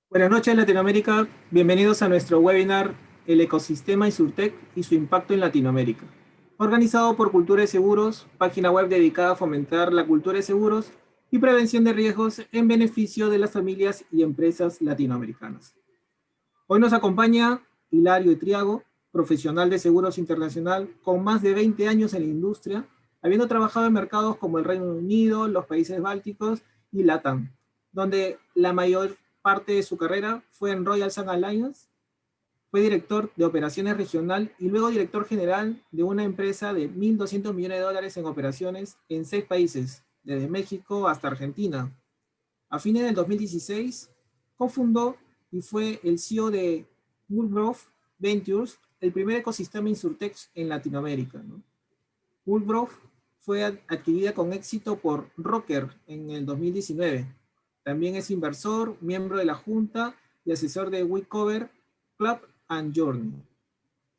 Buenas noches, Latinoamérica. Bienvenidos a nuestro webinar El ecosistema Insurtech y su impacto en Latinoamérica. Organizado por Cultura de Seguros, página web dedicada a fomentar la cultura de seguros y prevención de riesgos en beneficio de las familias y empresas latinoamericanas. Hoy nos acompaña Hilario Triago, profesional de seguros internacional con más de 20 años en la industria, habiendo trabajado en mercados como el Reino Unido, los países bálticos y LATAM, donde la mayor parte de su carrera fue en Royal Sun Alliance. Fue director de operaciones regional y luego director general de una empresa de 1.200 millones de dólares en operaciones en 6 países, desde México hasta Argentina. A fines del 2016, cofundó y fue el CEO de Woodruff Ventures, el primer ecosistema Insurtech en Latinoamérica, ¿no? Woodruff fue adquirida con éxito por Rocker en el 2019. También es inversor, miembro de la Junta y asesor de WeCover, Club and Journey.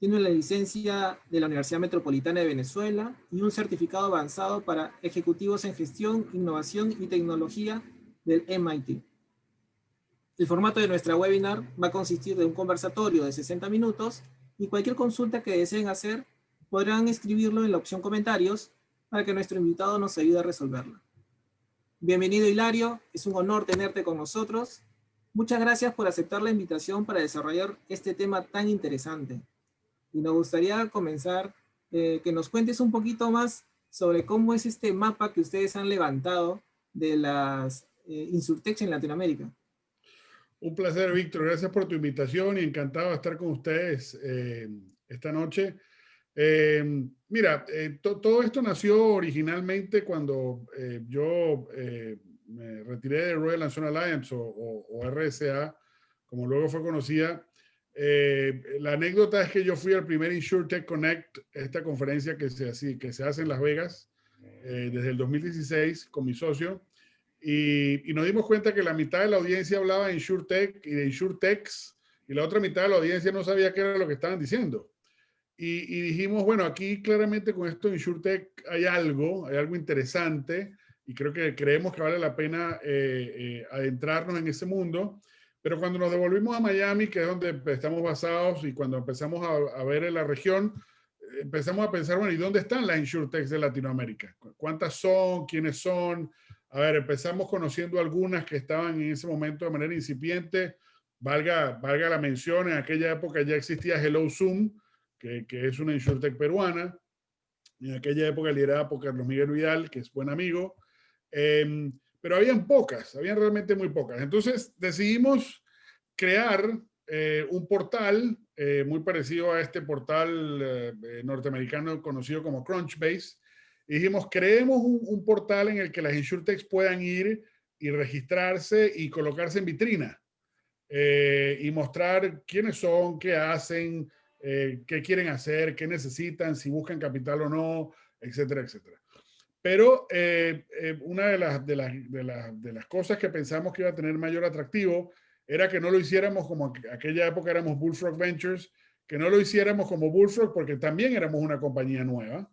Tiene la licencia de la Universidad Metropolitana de Venezuela y un certificado avanzado para ejecutivos en gestión, innovación y tecnología del MIT. El formato de nuestra webinar va a consistir de un conversatorio de 60 minutos y cualquier consulta que deseen hacer podrán escribirlo en la opción comentarios para que nuestro invitado nos ayude a resolverla. Bienvenido, Hilario, es un honor tenerte con nosotros. Muchas gracias por aceptar la invitación para desarrollar este tema tan interesante. Y nos gustaría comenzar que nos cuentes un poquito más sobre cómo es este mapa que ustedes han levantado de las Insurtech en Latinoamérica. Un placer, Víctor. Gracias por tu invitación y encantado de estar con ustedes esta noche. Mira, todo esto nació originalmente cuando yo me retiré de Royal National Alliance o RSA, como luego fue conocida. La anécdota es que yo fui al primer InsurTech Connect, esta conferencia que se hace en Las Vegas desde el 2016 con mi socio. Y nos dimos cuenta que la mitad de la audiencia hablaba de InsurTech y de InsurTechs, y la otra mitad de la audiencia no sabía qué era lo que estaban diciendo. Y dijimos, bueno, aquí claramente con esto de InsurTech hay algo interesante, y creemos que vale la pena adentrarnos en ese mundo. Pero cuando nos devolvimos a Miami, que es donde estamos basados, y cuando empezamos a ver en la región, empezamos a pensar, bueno, ¿y dónde están las InsurTechs de Latinoamérica? ¿Cuántas son? ¿Quiénes son? A ver, empezamos conociendo algunas que estaban en ese momento de manera incipiente. Valga la mención, en aquella época ya existía Hello Zoom, que es una InsurTech peruana. En aquella época liderada por Carlos Miguel Vidal, que es buen amigo. Pero habían realmente muy pocas. Entonces decidimos crear un portal muy parecido a este portal norteamericano conocido como Crunchbase. Y dijimos, creemos un portal en el que las InsurTechs puedan ir y registrarse y colocarse en vitrina y mostrar quiénes son, qué hacen, qué quieren hacer, qué necesitan, si buscan capital o no, etcétera, etcétera. Pero una de las cosas que pensamos que iba a tener mayor atractivo era que no lo hiciéramos como aquella época éramos Bullfrog Ventures, que no lo hiciéramos como Bullfrog porque también éramos una compañía nueva.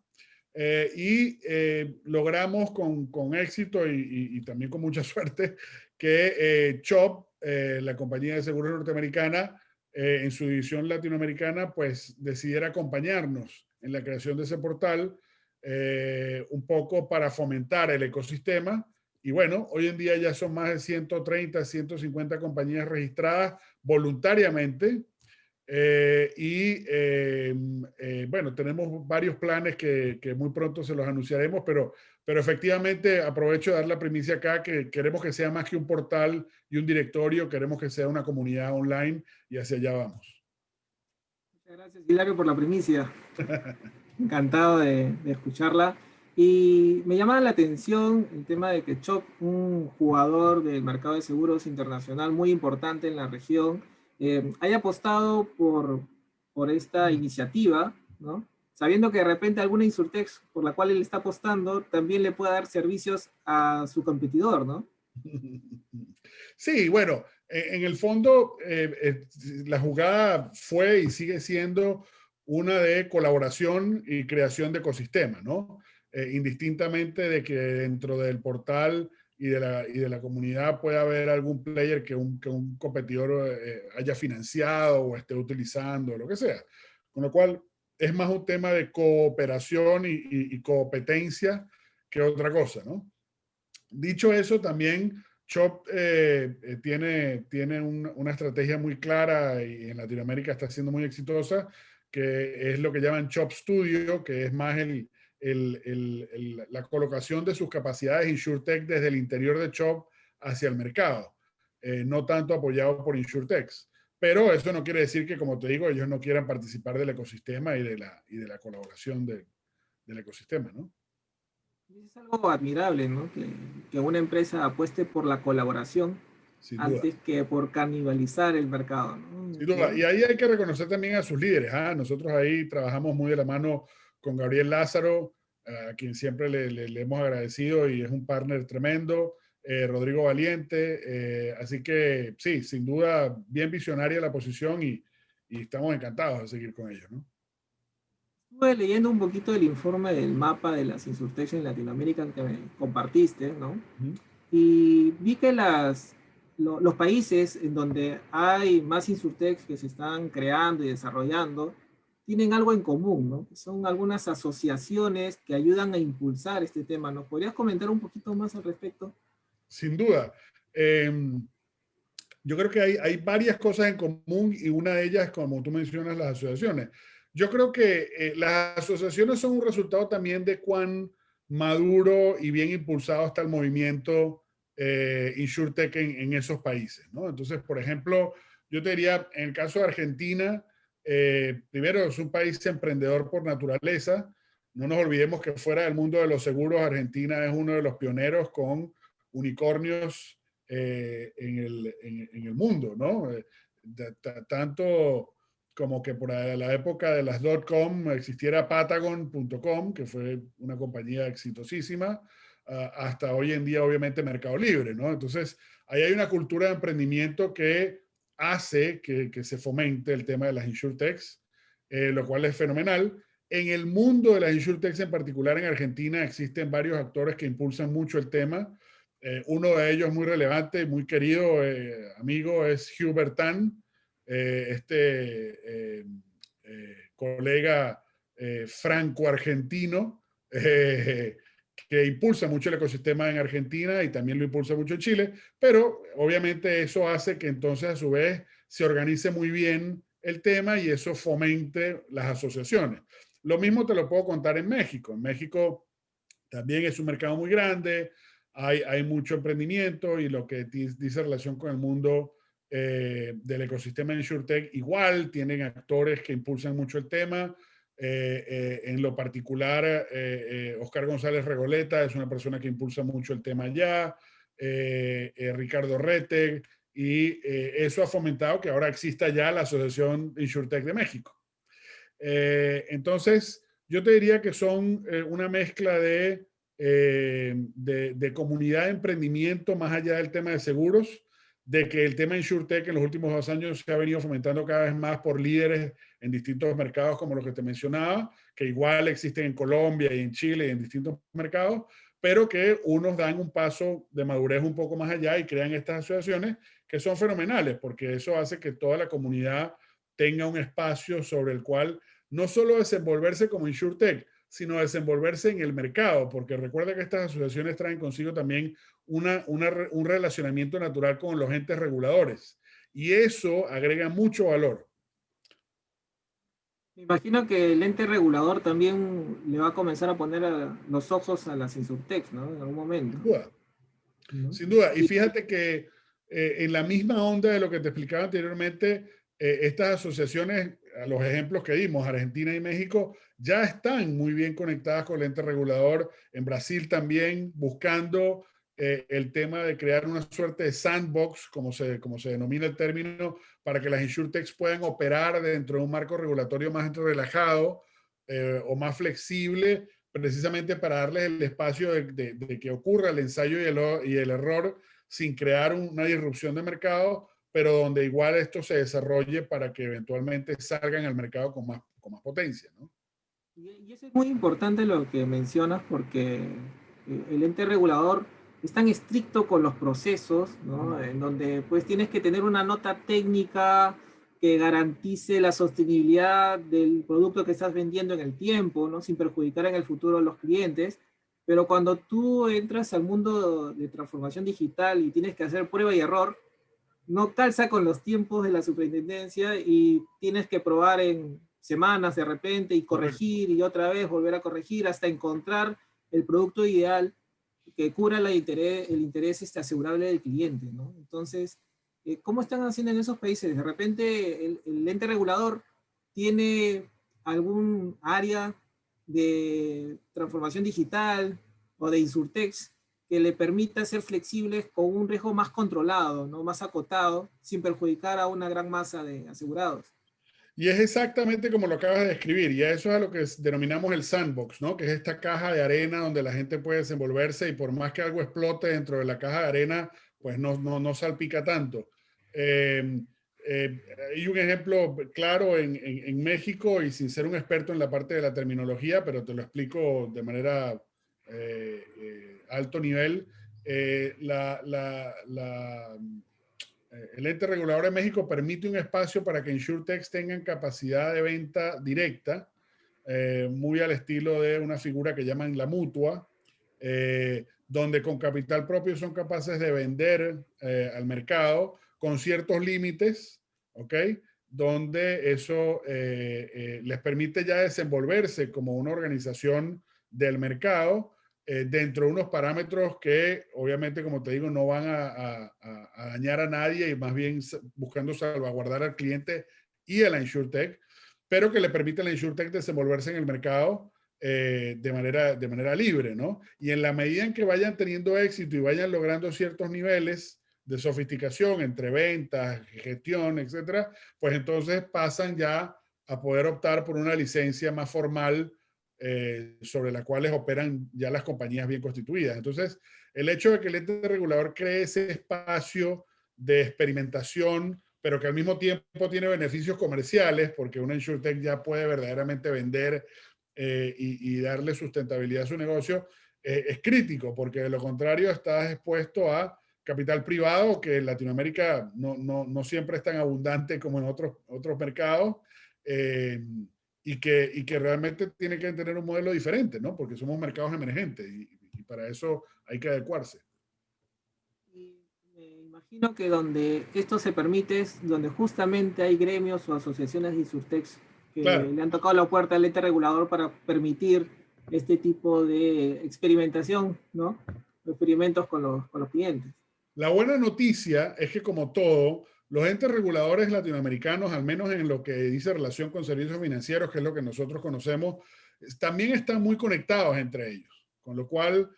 Logramos con éxito y también con mucha suerte que Chubb, la compañía de seguros norteamericana, en su división latinoamericana, pues decidiera acompañarnos en la creación de ese portal, un poco para fomentar el ecosistema. Y bueno, hoy en día ya son más de 130, 150 compañías registradas voluntariamente. Bueno, tenemos varios planes que muy pronto se los anunciaremos, pero efectivamente aprovecho de dar la primicia acá que queremos que sea más que un portal y un directorio, queremos que sea una comunidad online y hacia allá vamos. Muchas gracias, Hilario, por la primicia. Encantado de escucharla. Y me llama la atención el tema de que Chop, un jugador del mercado de seguros internacional muy importante en la región, haya apostado por esta iniciativa, ¿no? Sabiendo que de repente alguna Insurtech por la cual él está apostando también le puede dar servicios a su competidor, ¿no? Sí, bueno, en el fondo la jugada fue y sigue siendo una de colaboración y creación de ecosistema, ¿no? Indistintamente de que dentro del portal y de la comunidad pueda haber algún player que un competidor haya financiado o esté utilizando, lo que sea. Con lo cual, es más un tema de cooperación y competencia que otra cosa, ¿no? Dicho eso, también Chop tiene una estrategia muy clara y en Latinoamérica está siendo muy exitosa, que es lo que llaman Chop Studio, que es más la colocación de sus capacidades InsurTech desde el interior de Chop hacia el mercado, no tanto apoyado por InsurTech. Pero eso no quiere decir que, como te digo, ellos no quieran participar del ecosistema y de la colaboración del ecosistema, ¿no? Es algo admirable, ¿no? Que una empresa apueste por la colaboración Sin duda. antes que por canibalizar el mercado, ¿no? Sin duda. Y ahí hay que reconocer también a sus líderes. ¿Ah? Nosotros ahí trabajamos muy de la mano con Gabriel Lázaro, a quien siempre le hemos agradecido y es un partner tremendo. Rodrigo Valiente. Así que sí, sin duda, bien visionaria la posición y estamos encantados de seguir con ellos, ¿no? Estuve leyendo un poquito el informe del mapa de las insurtechs en Latinoamérica que me compartiste, ¿no? Ujú. Y vi que los países en donde hay más insurtechs que se están creando y desarrollando tienen algo en común, ¿no? Son algunas asociaciones que ayudan a impulsar este tema. ¿Nos podrías comentar un poquito más al respecto? Sin duda. Yo creo que hay varias cosas en común y una de ellas, como tú mencionas, las asociaciones. Yo creo que las asociaciones son un resultado también de cuán maduro y bien impulsado está el movimiento InsurTech en esos países, ¿no? Entonces, por ejemplo, yo te diría, en el caso de Argentina, primero es un país emprendedor por naturaleza. No nos olvidemos que fuera del mundo de los seguros, Argentina es uno de los pioneros con unicornios en el mundo, ¿no? Tanto como que por la época de las .com existiera Patagon.com, que fue una compañía exitosísima, hasta hoy en día obviamente Mercado Libre, ¿no? Entonces, ahí hay una cultura de emprendimiento que hace que se fomente el tema de las insurtechs, lo cual es fenomenal. En el mundo de las insurtechs, en particular en Argentina, existen varios actores que impulsan mucho el tema. Uno de ellos muy relevante y muy querido amigo es Hubert Tan, colega franco-argentino, que impulsa mucho el ecosistema en Argentina y también lo impulsa mucho en Chile, pero obviamente eso hace que entonces a su vez se organice muy bien el tema y eso fomente las asociaciones. Lo mismo te lo puedo contar en México. En México también es un mercado muy grande, hay mucho emprendimiento y lo que dice relación con el mundo del ecosistema de InsurTech, igual tienen actores que impulsan mucho el tema. En lo particular, Oscar González Regoleta es una persona que impulsa mucho el tema allá, Ricardo Rete, y eso ha fomentado que ahora exista ya la Asociación InsurTech de México. Entonces, yo te diría que son una mezcla de comunidad de emprendimiento más allá del tema de seguros, de que el tema InsurTech en los últimos 2 años se ha venido fomentando cada vez más por líderes en distintos mercados como los que te mencionaba, que igual existen en Colombia y en Chile y en distintos mercados, pero que unos dan un paso de madurez un poco más allá y crean estas asociaciones que son fenomenales, porque eso hace que toda la comunidad tenga un espacio sobre el cual no solo desenvolverse como InsurTech, sino desenvolverse en el mercado, porque recuerda que estas asociaciones traen consigo también un relacionamiento natural con los entes reguladores y eso agrega mucho valor. Me imagino que el ente regulador también le va a comenzar a poner los ojos a las insurtechs, ¿no? En algún momento, Sin duda, ¿no? sin duda. Y Y fíjate que en la misma onda de lo que te explicaba anteriormente, estas asociaciones, a los ejemplos que dimos, Argentina y México, ya están muy bien conectadas con el ente regulador. En Brasil también, buscando el tema de crear una suerte de sandbox, como se denomina el término, para que las insurtechs puedan operar dentro de un marco regulatorio más relajado o más flexible, precisamente para darles el espacio de que ocurra el ensayo y el error sin crear una disrupción de mercado, pero donde igual esto se desarrolle para que eventualmente salgan al mercado con más potencia, ¿no? y eso es muy importante lo que mencionas porque el ente regulador es tan estricto con los procesos, ¿no? En donde pues tienes que tener una nota técnica que garantice la sostenibilidad del producto que estás vendiendo en el tiempo, ¿no? Sin perjudicar en el futuro a los clientes. Pero cuando tú entras al mundo de transformación digital y tienes que hacer prueba y error, no calza con los tiempos de la superintendencia y tienes que probar en semanas de repente y Correcto. corregir y otra vez volver a corregir hasta encontrar el producto ideal que cubra el interés asegurable del cliente, ¿no? Entonces, ¿cómo están haciendo en esos países? De repente el ente regulador tiene algún área de transformación digital o de Insurtex que le permita ser flexibles con un riesgo más controlado, ¿no? Más acotado, sin perjudicar a una gran masa de asegurados. Y es exactamente como lo acabas de describir, y eso es a lo que denominamos el sandbox, ¿no? Que es esta caja de arena donde la gente puede desenvolverse y por más que algo explote dentro de la caja de arena, pues no salpica tanto. Eh, Hay un ejemplo claro en México, y sin ser un experto en la parte de la terminología, pero te lo explico de manera alto nivel. El ente regulador de México permite un espacio para que InsurTechs tengan capacidad de venta directa, muy al estilo de una figura que llaman la mutua, donde con capital propio son capaces de vender al mercado con ciertos límites, ¿ok? Donde eso les permite ya desenvolverse como una organización del mercado dentro de unos parámetros que obviamente, como te digo, no van a dañar a nadie y más bien buscando salvaguardar al cliente y a la InsurTech, pero que le permite a la InsurTech desenvolverse en el mercado de manera libre, ¿no? Y en la medida en que vayan teniendo éxito y vayan logrando ciertos niveles de sofisticación entre ventas, gestión, etcétera, pues entonces pasan ya a poder optar por una licencia más formal sobre las cuales operan ya las compañías bien constituidas. Entonces, el hecho de que el ente regulador cree ese espacio de experimentación, pero que al mismo tiempo tiene beneficios comerciales, porque una InsurTech ya puede verdaderamente vender y darle sustentabilidad a su negocio, es crítico, porque de lo contrario estás expuesto a capital privado, que en Latinoamérica no siempre es tan abundante como en otros mercados, eh, y que realmente tiene que tener un modelo diferente, ¿no? Porque somos mercados emergentes y para eso hay que adecuarse. Y me imagino que donde esto se permite es donde justamente hay gremios o asociaciones de Insurtex que Claro, le han tocado la puerta al ente regulador para permitir este tipo de experimentación, ¿no? Experimentos con los clientes. la buena noticia es que como todo, los entes reguladores latinoamericanos, al menos en lo que dice relación con servicios financieros, que es lo que nosotros conocemos, también están muy conectados entre ellos. Con lo cual,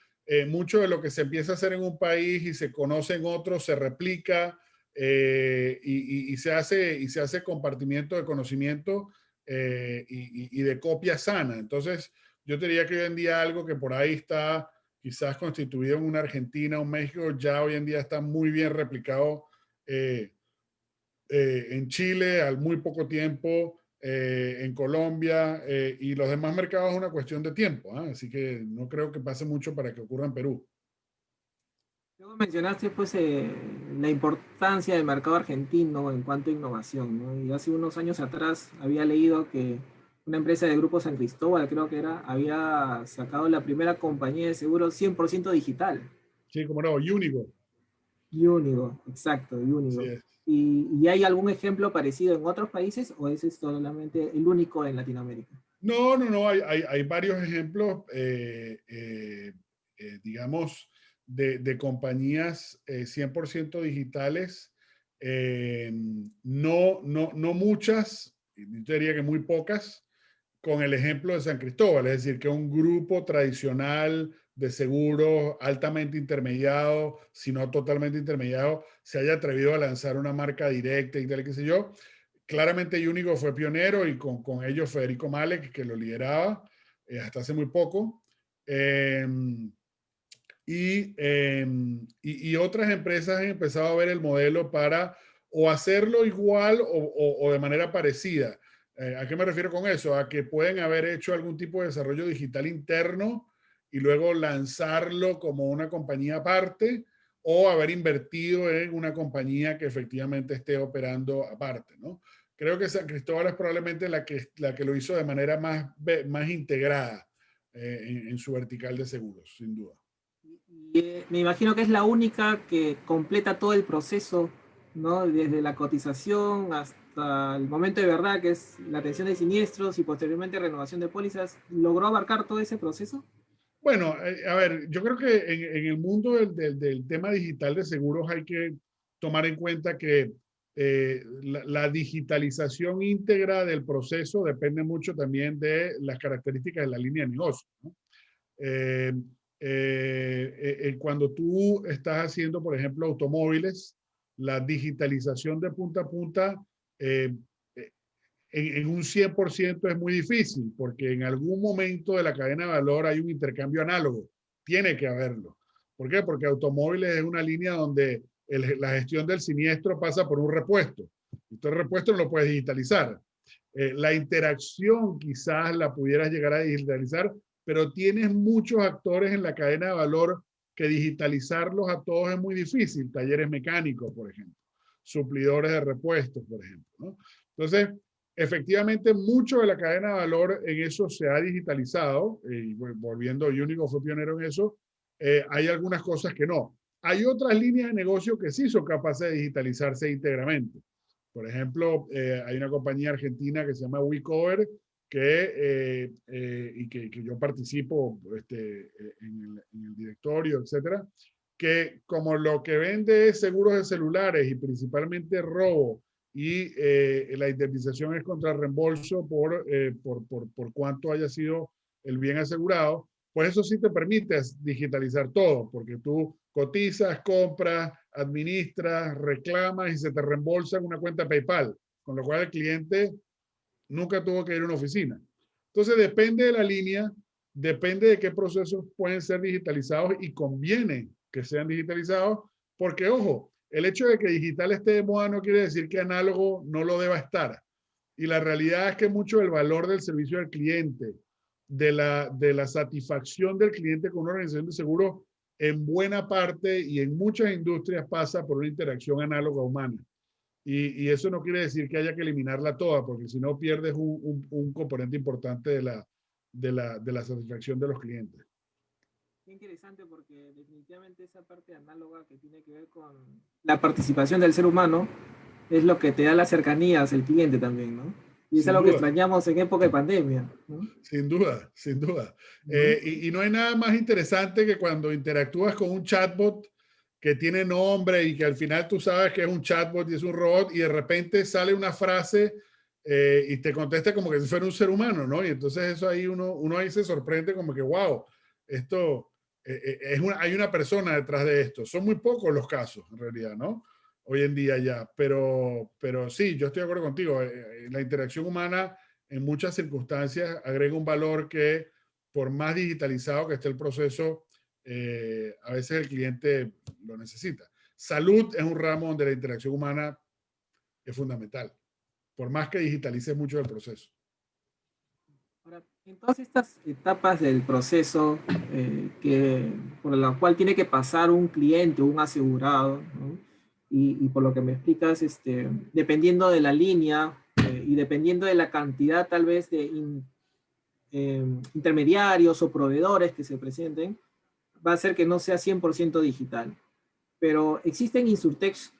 mucho de lo que se empieza a hacer en un país y se conoce en otro se replica y se hace compartimiento de conocimiento y de copia sana. Entonces, yo diría que hoy en día algo que por ahí está quizás constituido en una Argentina, un México, ya hoy en día está muy bien replicado eh, en Chile al muy poco tiempo, en Colombia y los demás mercados es una cuestión de tiempo, ¿eh? Así que no creo que pase mucho para que ocurra en Perú. Luego mencionaste pues la importancia del mercado argentino en cuanto a innovación, ¿no? Y hace unos años atrás había leído que una empresa de Grupo San Cristóbal, creo que era, había sacado la primera compañía de seguros 100% digital. Sí, como no, Unigo. Unigo, exacto, Así Unigo. es. ¿Y hay algún ejemplo parecido en otros países o ese es solamente el único en Latinoamérica? No, hay varios ejemplos, digamos, de compañías 100% digitales. No muchas, yo diría que muy pocas, con el ejemplo de San Cristóbal, es decir, que un grupo tradicional de seguros altamente intermediado, si no totalmente intermediado, se haya atrevido a lanzar una marca directa y tal, qué sé yo. Claramente Unigo fue pionero y con ellos Federico Malek, que lo lideraba hasta hace muy poco. Eh, y otras empresas han empezado a ver el modelo para o hacerlo igual o de manera parecida. ¿A qué me refiero con eso? A que pueden haber hecho algún tipo de desarrollo digital interno y luego lanzarlo como una compañía aparte o haber invertido en una compañía que efectivamente esté operando aparte, ¿no? Creo que San Cristóbal es probablemente la que lo hizo de manera más integrada en su vertical de seguros, sin duda. Y me imagino que es la única que completa todo el proceso, ¿no? Desde la cotización hasta el momento de verdad, que es la atención de siniestros y posteriormente renovación de pólizas. ¿Logró abarcar todo ese proceso? Bueno, a ver, yo creo que en el mundo del tema digital de seguros hay que tomar en cuenta que la digitalización íntegra del proceso depende mucho también de las características de la línea de negocio, ¿no? Eh, Cuando tú estás haciendo, por ejemplo, automóviles, la digitalización de punta a punta eh, en un 100% es muy difícil, porque en algún momento de la cadena de valor hay un intercambio análogo. Tiene que haberlo. ¿Por qué? Porque automóviles es una línea donde la gestión del siniestro pasa por un repuesto. Entonces el repuesto no lo puedes digitalizar. La interacción quizás la pudieras llegar a digitalizar, pero tienes muchos actores en la cadena de valor que digitalizarlos a todos es muy difícil. Talleres mecánicos, por ejemplo. Suplidores de repuestos, por ejemplo, ¿no? Entonces, efectivamente, mucho de la cadena de valor en eso se ha digitalizado, y volviendo, Unico fue pionero en eso, hay algunas cosas que no. Hay otras líneas de negocio que sí son capaces de digitalizarse íntegramente. Por ejemplo, hay una compañía argentina que se llama WeCover, que yo participo en el directorio, etcétera, que como lo que vende es seguros de celulares y principalmente robo, y la indemnización es contra reembolso por cuánto haya sido el bien asegurado, pues eso sí te permite digitalizar todo, porque tú cotizas, compras, administras, reclamas y se te reembolsa en una cuenta PayPal, con lo cual el cliente nunca tuvo que ir a una oficina. Entonces depende de la línea, depende de qué procesos pueden ser digitalizados y conviene que sean digitalizados, porque ojo, el hecho de que digital esté de moda no quiere decir que análogo no lo deba estar. Y la realidad es que mucho del valor del servicio al cliente, de la satisfacción del cliente con una organización de seguros, en buena parte y en muchas industrias pasa por una interacción análoga humana. Y eso no quiere decir que haya que eliminarla toda, porque si no pierdes un componente importante de la satisfacción de los clientes. Qué interesante porque definitivamente esa parte análoga que tiene que ver con la participación del ser humano es lo que te da las cercanías el cliente también, ¿no? Y es Sin algo que duda, extrañamos en época de pandemia, ¿no? sin duda, sin duda. Uh -huh. Y no hay nada más interesante que cuando interactúas con un chatbot que tiene nombre y que al final tú sabes que es un chatbot y es un robot y de repente sale una frase y te contesta como que si fuera un ser humano, ¿no? Y entonces eso ahí uno ahí se sorprende como que, wow, esto hay una persona detrás de esto. Son muy pocos los casos, en realidad, ¿no? Hoy en día ya. Pero sí, yo estoy de acuerdo contigo. La interacción humana en muchas circunstancias agrega un valor que, por más digitalizado que esté el proceso, a veces el cliente lo necesita. Salud es un ramo donde la interacción humana es fundamental, por más que digitalice mucho el proceso. Ahora, en todas estas etapas del proceso por la cual tiene que pasar un cliente, un asegurado, ¿no? Y por lo que me explicas, dependiendo de la línea y dependiendo de la cantidad tal vez de intermediarios o proveedores que se presenten, va a hacer que no sea 100% digital. Pero existen insurtechs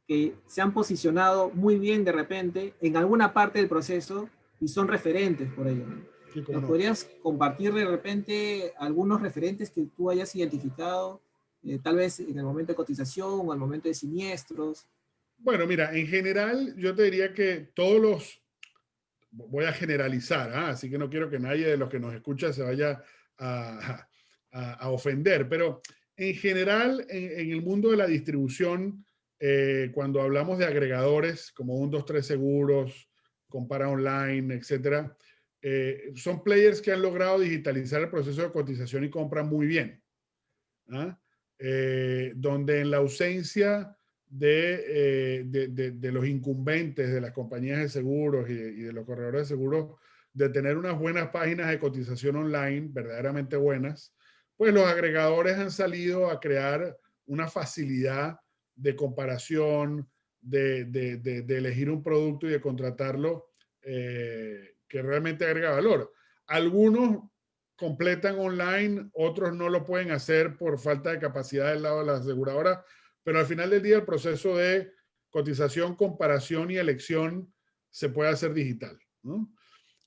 que se han posicionado muy bien de repente en alguna parte del proceso y son referentes por ello, ¿no? Sí, cómo ¿Nos no. podrías compartir de repente algunos referentes que tú hayas identificado, tal vez en el momento de cotización o al momento de siniestros? Bueno, mira, en general yo te diría que voy a generalizar, así que no quiero que nadie de los que nos escucha se vaya a ofender, pero en general en el mundo de la distribución, cuando hablamos de agregadores como 123 Seguros, Compara Online, etcétera, son players que han logrado digitalizar el proceso de cotización y compra muy bien. ¿Ah? Donde en la ausencia de los incumbentes de las compañías de seguros y de los corredores de seguros, de tener unas buenas páginas de cotización online, verdaderamente buenas, pues los agregadores han salido a crear una facilidad de comparación, de elegir un producto y de contratarlo que realmente agrega valor. Algunos completan online, otros no lo pueden hacer por falta de capacidad del lado de la aseguradora, pero al final del día el proceso de cotización, comparación y elección se puede hacer digital, ¿no?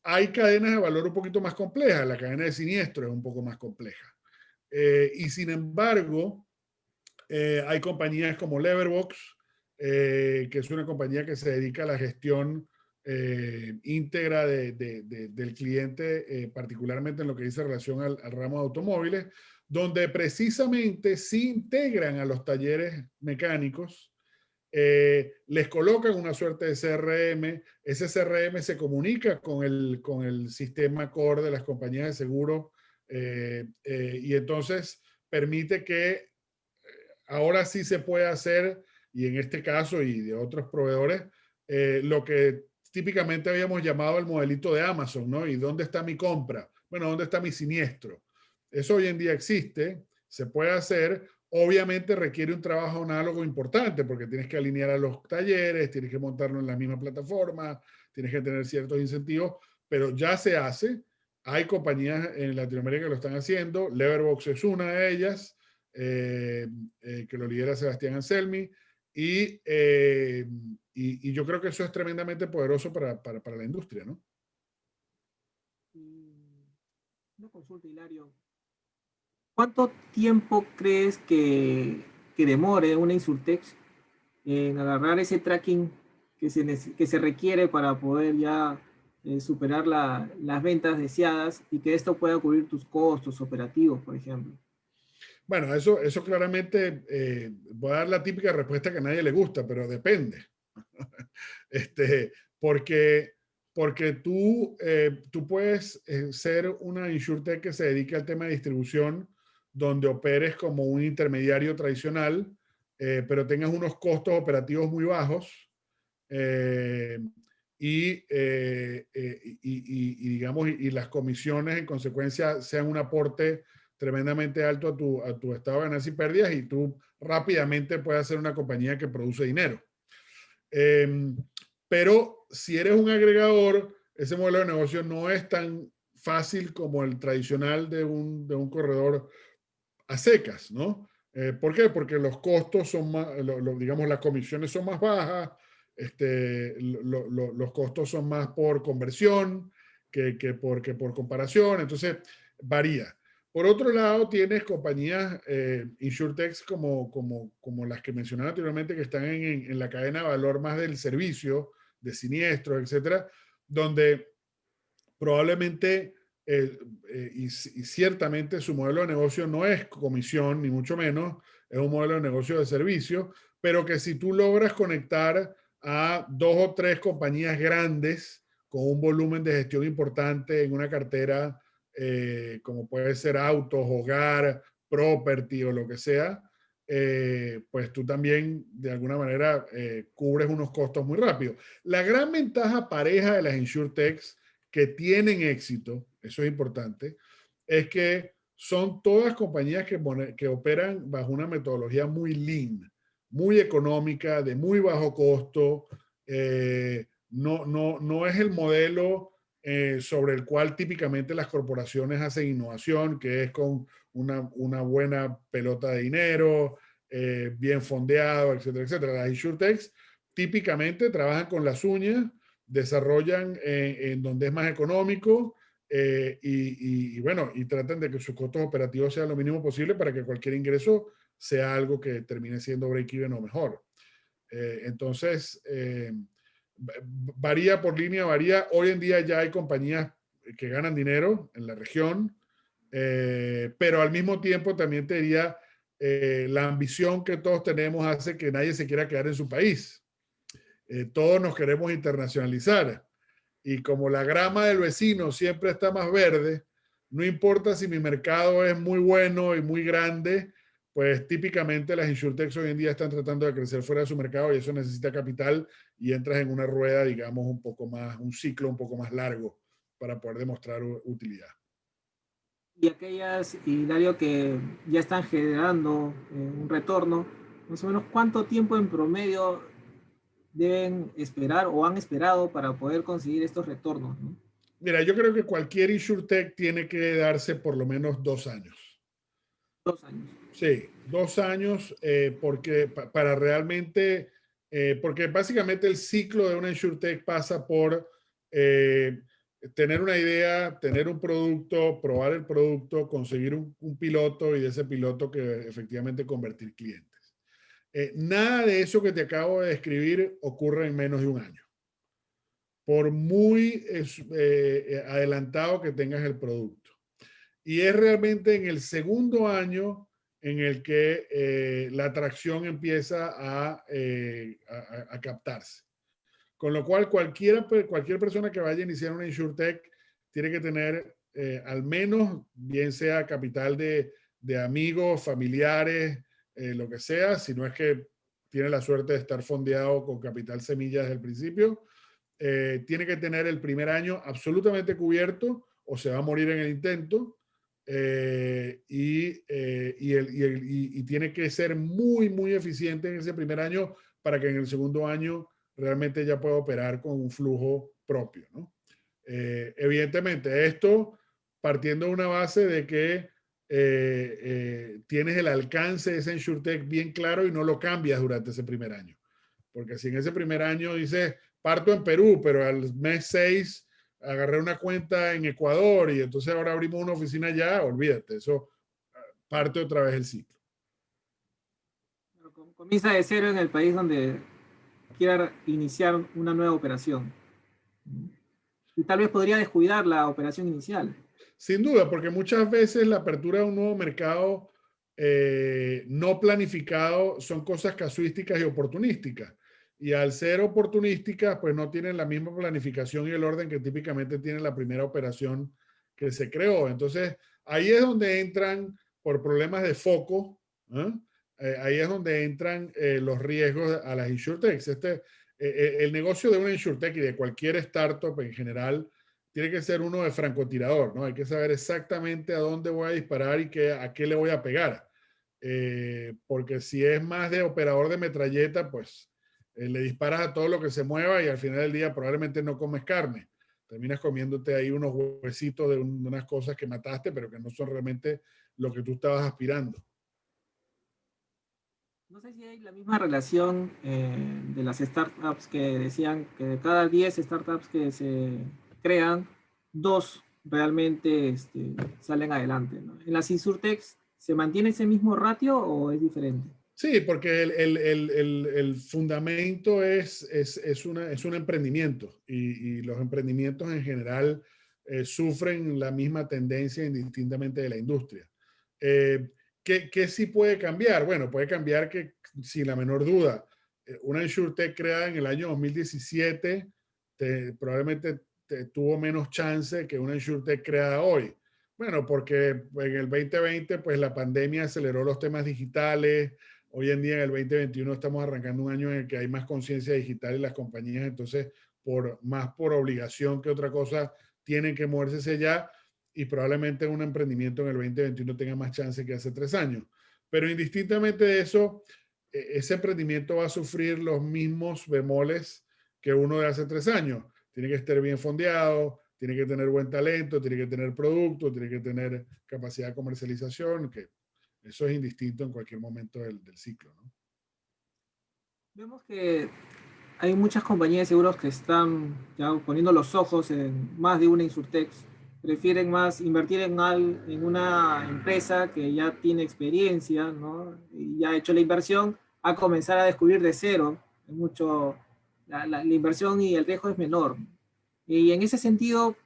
Hay cadenas de valor un poquito más complejas, la cadena de siniestro es un poco más compleja. Y sin embargo, hay compañías como Leverbox, que es una compañía que se dedica a la gestión íntegra del cliente, particularmente en lo que dice relación al ramo de automóviles, donde precisamente se integran a los talleres mecánicos, les colocan una suerte de CRM, ese CRM se comunica con el sistema core de las compañías de seguro y entonces permite que ahora sí se puede hacer, y en este caso y de otros proveedores, lo que típicamente habíamos llamado el modelito de Amazon, ¿no? ¿Y dónde está mi compra? Bueno, ¿dónde está mi siniestro? Eso hoy en día existe, se puede hacer. Obviamente requiere un trabajo análogo importante porque tienes que alinear a los talleres, tienes que montarlo en la misma plataforma, tienes que tener ciertos incentivos, pero ya se hace. Hay compañías en Latinoamérica que lo están haciendo. Leverbox es una de ellas, que lo lidera Sebastián Anselmi. Y yo creo que eso es tremendamente poderoso para la industria, ¿no? Una consulta, Hilario. ¿Cuánto tiempo crees que demore una Insurtech en agarrar ese tracking que se requiere para poder ya superar las ventas deseadas y que esto pueda cubrir tus costos operativos, por ejemplo? Bueno, eso claramente, voy a dar la típica respuesta que a nadie le gusta, pero depende. este, porque, porque tú puedes ser una insurtech que se dedique al tema de distribución, donde operes como un intermediario tradicional, pero tengas unos costos operativos muy bajos. Eh, y digamos, y las comisiones en consecuencia sean un aporte tremendamente alto a tu estado de ganancias y pérdidas y tú rápidamente puedes ser una compañía que produce dinero. Pero si eres un agregador, ese modelo de negocio no es tan fácil como el tradicional de un corredor a secas, ¿no? ¿Por qué? Porque los costos son más, digamos, las comisiones son más bajas, los costos son más por conversión que por comparación, entonces varía. Por otro lado, tienes compañías insurtechs como las que mencionaba anteriormente, que están en la cadena de valor más del servicio, de siniestros, etcétera, donde probablemente y ciertamente su modelo de negocio no es comisión, ni mucho menos, es un modelo de negocio de servicio, pero que si tú logras conectar a dos o tres compañías grandes con un volumen de gestión importante en una cartera, como puede ser autos, hogar, property o lo que sea, pues tú también de alguna manera cubres unos costos muy rápido. La gran ventaja pareja de las insurtechs que tienen éxito, eso es importante, es que son todas compañías que operan bajo una metodología muy lean, muy económica, de muy bajo costo. No es el modelo sobre el cual típicamente las corporaciones hacen innovación, que es con una buena pelota de dinero, bien fondeado, etcétera, etcétera. Las insurtechs típicamente trabajan con las uñas, desarrollan en donde es más económico bueno, y tratan de que sus costos operativos sean lo mínimo posible para que cualquier ingreso sea algo que termine siendo break-even o mejor. Entonces, varía por línea, varía. Hoy en día ya hay compañías que ganan dinero en la región, pero al mismo tiempo también te diría, la ambición que todos tenemos hace que nadie se quiera quedar en su país. Todos nos queremos internacionalizar. Y como la grama del vecino siempre está más verde, no importa si mi mercado es muy bueno y muy grande, pues típicamente las insurtechs hoy en día están tratando de crecer fuera de su mercado y eso necesita capital y entras en una rueda, digamos, un poco más, un ciclo un poco más largo para poder demostrar utilidad. Y aquellas, Hilario, que ya están generando un retorno, más o menos cuánto tiempo en promedio deben esperar o han esperado para poder conseguir estos retornos, ¿no? Mira, yo creo que cualquier InsurTech tiene que darse por lo menos 2 años. 2 años. Sí, 2 años, porque para realmente, porque básicamente el ciclo de una InsurTech pasa por eh, tener una idea, tener un producto, probar el producto, conseguir un piloto y de ese piloto que efectivamente convertir clientes. Nada de eso que te acabo de describir ocurre en menos de un año, por muy adelantado que tengas el producto. Y es realmente en el segundo año en el que la atracción empieza a captarse. Con lo cual, cualquier persona que vaya a iniciar una InsurTech tiene que tener al menos, bien sea capital de amigos, familiares, lo que sea, si no es que tiene la suerte de estar fondeado con capital semilla desde el principio, tiene que tener el primer año absolutamente cubierto o se va a morir en el intento. Y tiene que ser muy, muy eficiente en ese primer año para que en el segundo año realmente ya pueda operar con un flujo propio, ¿no? Evidentemente, esto partiendo de una base de que tienes el alcance de ese InsurTech bien claro y no lo cambias durante ese primer año. Porque si en ese primer año dices, parto en Perú, pero al mes 6 agarré una cuenta en Ecuador y entonces ahora abrimos una oficina allá, olvídate, eso parte otra vez el ciclo. Comienza de cero en el país donde quiera iniciar una nueva operación. Y tal vez podría descuidar la operación inicial. Sin duda, porque muchas veces la apertura de un nuevo mercado no planificado son cosas casuísticas y oportunísticas. Y al ser oportunísticas, pues no tienen la misma planificación y el orden que típicamente tiene la primera operación que se creó. Entonces, ahí es donde entran, por problemas de foco, ¿eh? Ahí es donde entran los riesgos a las insurtechs. El negocio de una insurtech y de cualquier startup en general tiene que ser uno de francotirador, ¿no? Hay que saber exactamente a dónde voy a disparar y a qué le voy a pegar. Porque si es más de operador de metralleta, pues le disparas a todo lo que se mueva y al final del día probablemente no comes carne. Terminas comiéndote ahí unos huesitos de unas cosas que mataste, pero que no son realmente lo que tú estabas aspirando. No sé si hay la misma relación de las startups que decían que de cada 10 startups que se crean, dos realmente salen adelante, ¿no? ¿En las Insurtechs se mantiene ese mismo ratio o es diferente? Sí, porque el fundamento es un emprendimiento y los emprendimientos en general sufren la misma tendencia indistintamente de la industria. Eh, ¿Qué sí puede cambiar? Bueno, puede cambiar que, sin la menor duda, una InsurTech creada en el año 2017 probablemente tuvo menos chance que una InsurTech creada hoy. Bueno, porque en el 2020, pues la pandemia aceleró los temas digitales. Hoy en día, en el 2021, estamos arrancando un año en el que hay más conciencia digital y las compañías, entonces, más por obligación que otra cosa, tienen que moverse hacia allá y probablemente un emprendimiento en el 2021 tenga más chance que hace 3 años. Pero indistintamente de eso, ese emprendimiento va a sufrir los mismos bemoles que uno de hace 3 años. Tiene que estar bien fondeado, tiene que tener buen talento, tiene que tener producto, tiene que tener capacidad de comercialización, que eso es indistinto en cualquier momento del ciclo, ¿no? Vemos que hay muchas compañías de seguros que están ya poniendo los ojos en más de una Insurtech. Prefieren más invertir en una empresa que ya tiene experiencia, ¿no? Y ya ha hecho la inversión, a comenzar a descubrir de cero. Mucho, la inversión y el riesgo es menor. Y en ese sentido,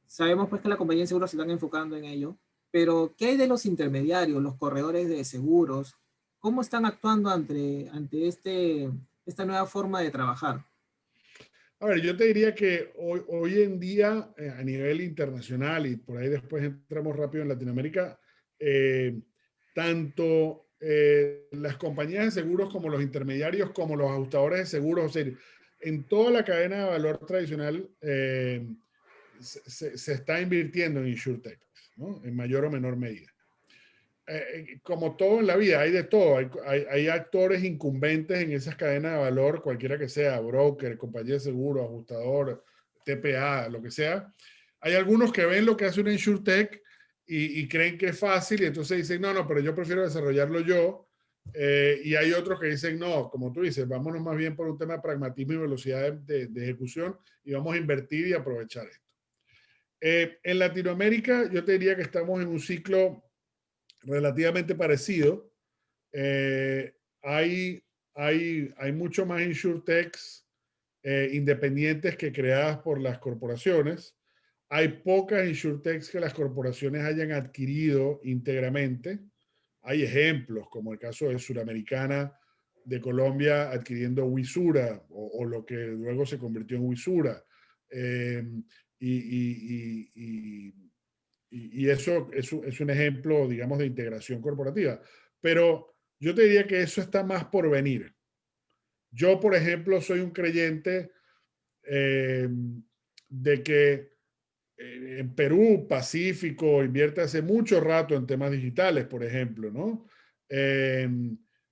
sabemos pues que la compañía de seguros se están enfocando en ello, pero ¿qué hay de los intermediarios, los corredores de seguros? ¿Cómo están actuando ante esta nueva forma de trabajar? A ver, yo te diría que hoy en día, a nivel internacional, y por ahí después entramos rápido en Latinoamérica, tanto las compañías de seguros como los intermediarios, como los ajustadores de seguros, o sea, en toda la cadena de valor tradicional se está invirtiendo en InsurTech. ¿no? En mayor o menor medida. Como todo en la vida, hay de todo. Hay actores incumbentes en esas cadenas de valor, cualquiera que sea, broker, compañía de seguro, ajustador, TPA, lo que sea. Hay algunos que ven lo que hace una InsurTech y creen que es fácil y entonces dicen, no, no, pero yo prefiero desarrollarlo yo. Y hay otros que dicen, no, como tú dices, vámonos más bien por un tema de pragmatismo y velocidad de ejecución y vamos a invertir y aprovechar esto. En Latinoamérica, yo te diría que estamos en un ciclo relativamente parecido. Eh, hay, hay mucho más insurtechs independientes que creadas por las corporaciones. Hay pocas insurtechs que las corporaciones hayan adquirido íntegramente. Hay ejemplos, como el caso de Suramericana de Colombia adquiriendo Wisura o lo que luego se convirtió en Wisura. Eh, y eso es un ejemplo, digamos, de integración corporativa. Pero yo te diría que eso está más por venir. Yo, por ejemplo, soy un creyente eh, de que en Perú, Pacífico invierte hace mucho rato en temas digitales, por ejemplo, ¿no? Eh,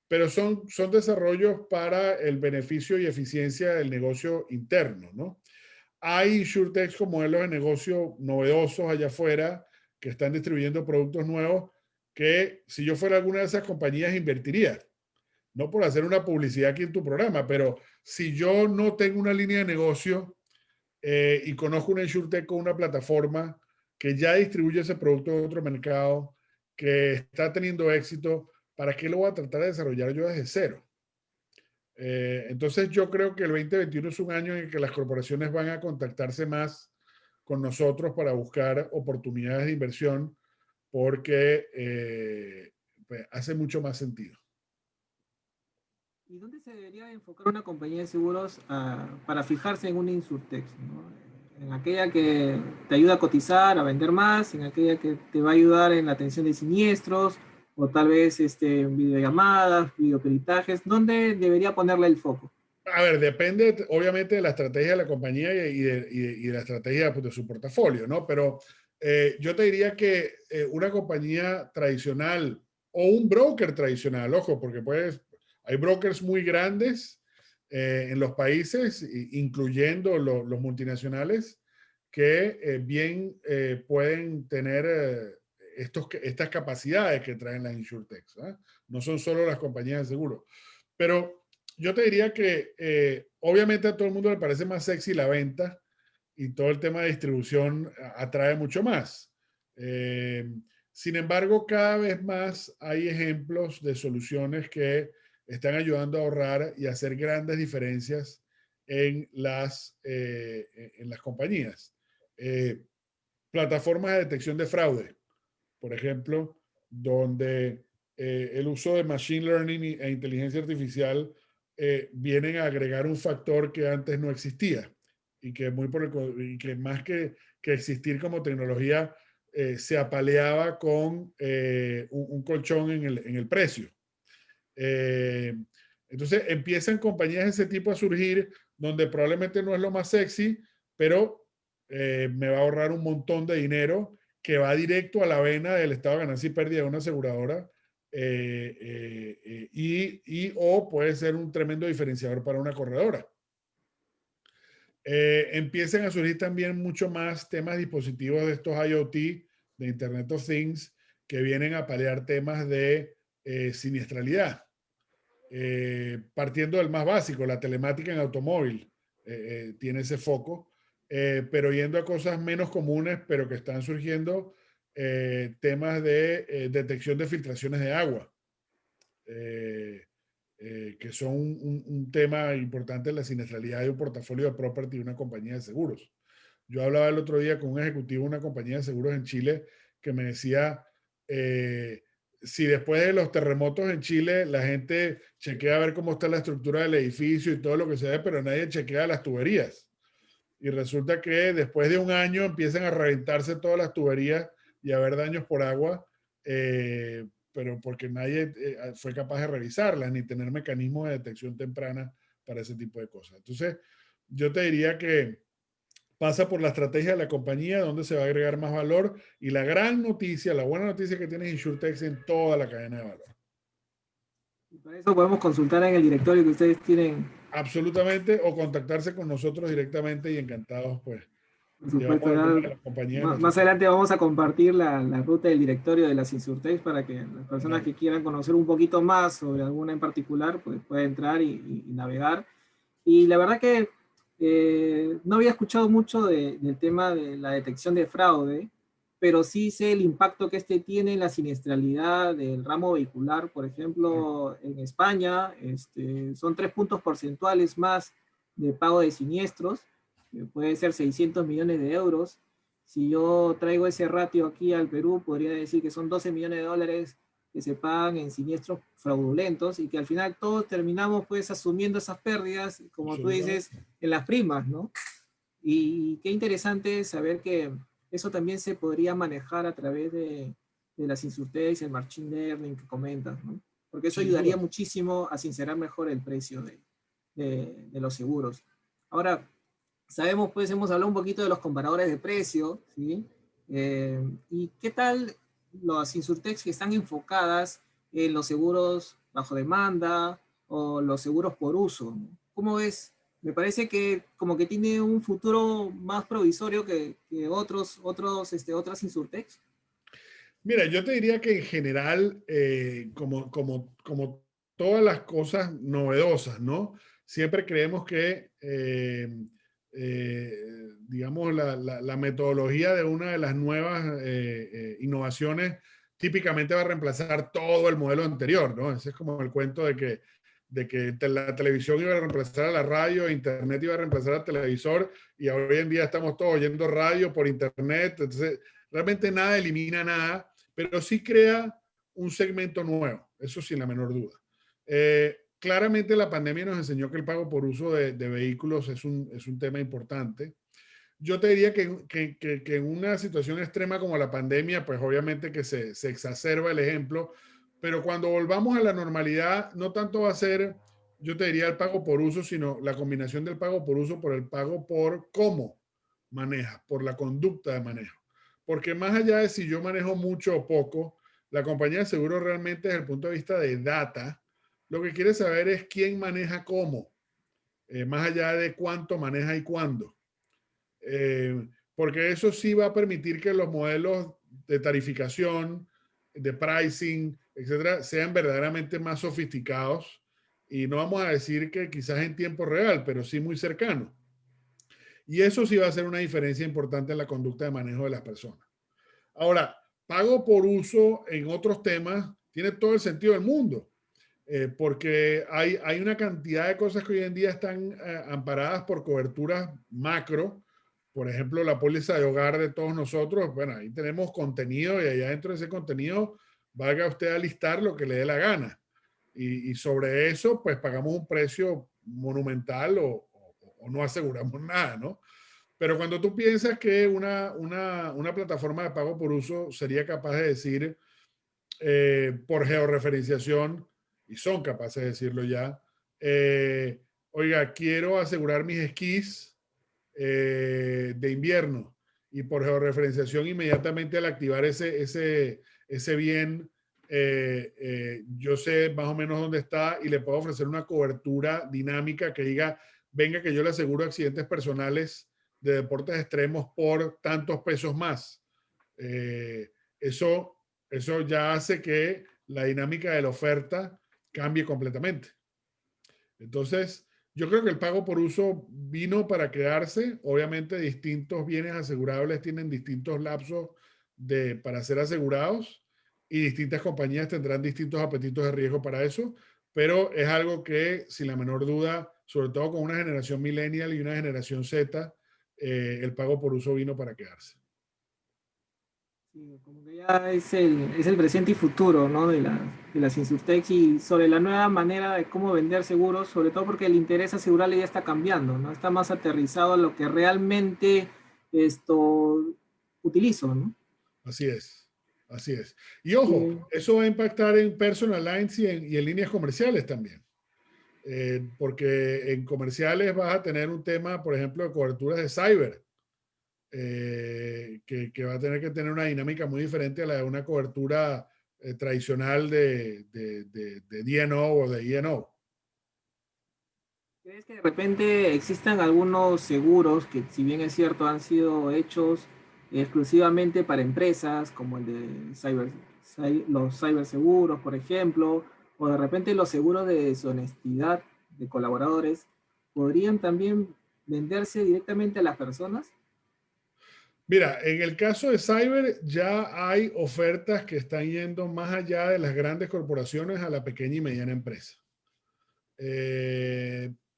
pero son desarrollos para el beneficio y eficiencia del negocio interno, ¿no? Hay insurtechs con modelos de negocio novedosos allá afuera que están distribuyendo productos nuevos que si yo fuera alguna de esas compañías invertiría. No por hacer una publicidad aquí en tu programa, pero si yo no tengo una línea de negocio y conozco una insurtech con una plataforma que ya distribuye ese producto en otro mercado, que está teniendo éxito, ¿para qué lo voy a tratar de desarrollar yo desde cero? Entonces yo creo que el 2021 es un año en el que las corporaciones van a contactarse más con nosotros para buscar oportunidades de inversión porque pues, hace mucho más sentido. ¿Y dónde se debería enfocar una compañía de seguros para fijarse en una Insurtech, ¿no? En aquella que te ayuda a cotizar, a vender más, en aquella que te va a ayudar en la atención de siniestros, o tal vez videollamadas, videoperitajes. ¿Dónde debería ponerle el foco? A ver, depende obviamente de la estrategia de la compañía y de la estrategia pues, de su portafolio, ¿no? Pero yo te diría que una compañía tradicional o un broker tradicional, ojo, porque pues hay brokers muy grandes en los países, incluyendo los multinacionales, que bien pueden tener estas capacidades que traen las insurtechs, ¿eh? No son solo las compañías de seguro. Pero yo te diría que obviamente a todo el mundo le parece más sexy la venta y todo el tema de distribución atrae mucho más. Eh, Sin embargo, cada vez más hay ejemplos de soluciones que están ayudando a ahorrar y a hacer grandes diferencias en las compañías. Eh, Plataformas de detección de fraude, por ejemplo, donde el uso de machine learning e inteligencia artificial vienen a agregar un factor que antes no existía y que, y que más que existir como tecnología, se apaleaba con un colchón en el precio. Eh, entonces empiezan compañías de ese tipo a surgir donde probablemente no es lo más sexy, pero me va a ahorrar un montón de dinero que va directo a la vena del estado de ganancia y pérdida de una aseguradora o puede ser un tremendo diferenciador para una corredora. Empiezan a surgir también mucho más temas dispositivos de estos IoT, de Internet of Things, que vienen a paliar temas de siniestralidad. Partiendo del más básico, la telemática en automóvil tiene ese foco, pero yendo a cosas menos comunes, pero que están surgiendo temas de detección de filtraciones de agua, que son un tema importante en la siniestralidad de un portafolio de property de una compañía de seguros. Yo hablaba el otro día con un ejecutivo de una compañía de seguros en Chile que me decía, si después de los terremotos en Chile la gente chequea a ver cómo está la estructura del edificio y todo lo que se ve, pero nadie chequea las tuberías. Y resulta que después de un año empiezan a reventarse todas las tuberías y a haber daños por agua, pero porque nadie fue capaz de revisarlas ni tener mecanismos de detección temprana para ese tipo de cosas. Entonces, yo te diría que pasa por la estrategia de la compañía, donde se va a agregar más valor, y la gran noticia, la buena noticia que tiene InsurTech en toda la cadena de valor. Y para eso podemos consultar en el directorio que ustedes tienen. Absolutamente, o contactarse con nosotros directamente y encantados, pues, Por llevamos supuesto, alguna de las compañías de nuestro más cliente. adelante vamos a compartir la ruta del directorio de las Insurtech para que las personas Dale. que quieran conocer un poquito más sobre alguna en particular, pues puedan entrar y navegar. Y la verdad que no había escuchado mucho del tema de la detección de fraude, pero sí sé el impacto que este tiene en la siniestralidad del ramo vehicular. Por ejemplo, en España son 3 puntos porcentuales más de pago de siniestros, que puede ser 600 millones de euros. Si yo traigo ese ratio aquí al Perú, podría decir que son 12 millones de dólares que se pagan en siniestros fraudulentos y que al final todos terminamos pues asumiendo esas pérdidas, como tú dices, Absolutamente. en las primas, ¿no? Y qué interesante saber que eso también se podría manejar a través de las insurtechs, el machine learning que comentas, ¿no? Porque eso Sin duda. ayudaría muchísimo a sincerar mejor el precio de los seguros. Ahora, sabemos, pues hemos hablado un poquito de los comparadores de precio, ¿sí? ¿Y qué tal las insurtechs que están enfocadas en los seguros bajo demanda o los seguros por uso, ¿no? ¿Cómo ves? Me parece que como que tiene un futuro más provisorio que otras insurtechs. Mira, yo te diría que en general, como todas las cosas novedosas, ¿no? Siempre creemos que, digamos, la metodología de una de las nuevas innovaciones típicamente va a reemplazar todo el modelo anterior, ¿no? Ese es como el cuento de que la televisión iba a reemplazar a la radio, internet iba a reemplazar al televisor, y hoy en día estamos todos oyendo radio por internet. Entonces, realmente nada elimina nada, pero sí crea un segmento nuevo, eso sin la menor duda. Claramente la pandemia nos enseñó que el pago por uso de vehículos es un tema importante. Yo te diría que en una situación extrema como la pandemia, pues obviamente que se exacerba el ejemplo, pero cuando volvamos a la normalidad, no tanto va a ser, yo te diría, el pago por uso, sino la combinación del pago por uso por el pago por cómo manejas, por la conducta de manejo. Porque más allá de si yo manejo mucho o poco, la compañía de seguro realmente desde el punto de vista de data, lo que quiere saber es quién maneja cómo, más allá de cuánto maneja y cuándo. Porque eso sí va a permitir que los modelos de tarificación, de pricing, etcétera, sean verdaderamente más sofisticados, y no vamos a decir que quizás en tiempo real, pero sí muy cercano. Y eso sí va a hacer una diferencia importante en la conducta de manejo de las personas. Ahora, pago por uso en otros temas tiene todo el sentido del mundo, porque hay una cantidad de cosas que hoy en día están amparadas por coberturas macro. Por ejemplo, la póliza de hogar de todos nosotros. Bueno, ahí tenemos contenido, y allá dentro de ese contenido vaya usted a listar lo que le dé la gana. Y sobre eso, pues pagamos un precio monumental, o no aseguramos nada, ¿no? Pero cuando tú piensas que una plataforma de pago por uso sería capaz de decir, por georreferenciación, y son capaces de decirlo ya, oiga, quiero asegurar mis esquís de invierno, y por georreferenciación inmediatamente al activar ese bien, yo sé más o menos dónde está y le puedo ofrecer una cobertura dinámica que diga, venga que yo le aseguro accidentes personales de deportes extremos por tantos pesos más. Eh, eso, eso ya hace que la dinámica de la oferta cambie completamente. Entonces, yo creo que el pago por uso vino para quedarse. Obviamente, distintos bienes asegurables tienen distintos lapsos para ser asegurados, y distintas compañías tendrán distintos apetitos de riesgo para eso, pero es algo que, sin la menor duda, sobre todo con una generación millennial y una generación Z, el pago por uso vino para quedarse. Sí, como que ya es el presente y futuro, ¿no? De las insurtechs y sobre la nueva manera de cómo vender seguros, sobre todo porque el interés asegurable ya está cambiando, ¿no? Está más aterrizado a lo que realmente esto utilizo, ¿no? Así es, así es. Y ojo, Sí, eso va a impactar en personal lines y en líneas comerciales también. Porque en comerciales vas a tener un tema, por ejemplo, de coberturas de cyber. que va a tener que tener una dinámica muy diferente a la de una cobertura tradicional de DNO o de INO. ¿Crees que de repente existan algunos seguros que, si bien es cierto, han sido hechos exclusivamente para empresas, como el de los ciberseguros, por ejemplo, o de repente los seguros de deshonestidad de colaboradores, podrían también venderse directamente a las personas? Mira, en el caso de Cyber ya hay ofertas que están yendo más allá de las grandes corporaciones a la pequeña y mediana empresa.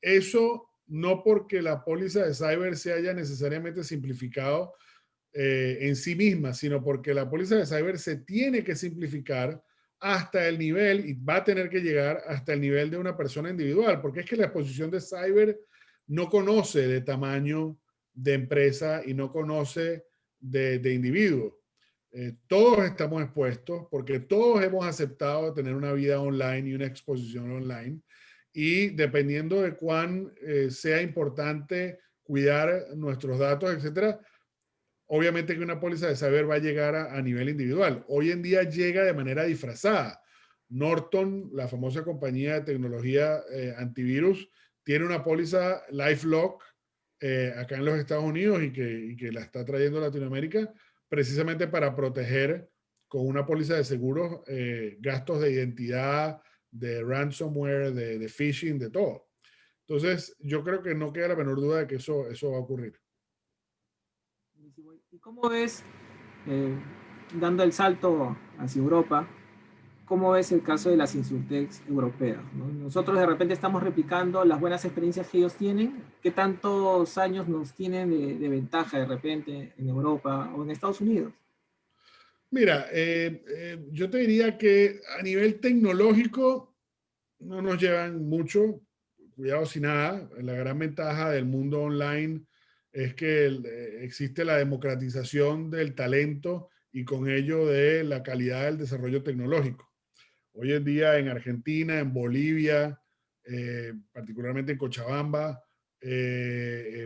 Eso no porque la póliza de Cyber se haya necesariamente simplificado en sí misma, sino porque la póliza de Cyber se tiene que simplificar hasta el nivel, y va a tener que llegar hasta el nivel de una persona individual, porque es que la exposición de Cyber no conoce de tamaño de empresa y no conoce de individuo. Todos estamos expuestos porque todos hemos aceptado tener una vida online y una exposición online, y dependiendo de cuán sea importante cuidar nuestros datos, etcétera, obviamente que una póliza de Cyber va a llegar a nivel individual. Hoy en día llega de manera disfrazada. Norton, la famosa compañía de tecnología antivirus, tiene una póliza LifeLock acá en los Estados Unidos y que la está trayendo a Latinoamérica precisamente para proteger con una póliza de seguros gastos de identidad, de ransomware, de phishing, de todo. Entonces, yo creo que no queda la menor duda de que eso va a ocurrir. ¿Y cómo ves, eh, dando el salto hacia Europa, cómo ves el caso de las insurtechs europeas, ¿no? Nosotros de repente estamos replicando las buenas experiencias que ellos tienen. ¿Qué tantos años nos tienen de ventaja de repente en Europa o en Estados Unidos? Mira, yo te diría que a nivel tecnológico no nos llevan mucho, cuidado sin nada. La gran ventaja del mundo online es que existe la democratización del talento y con ello de la calidad del desarrollo tecnológico. Hoy en día en Argentina, en Bolivia, particularmente en Cochabamba,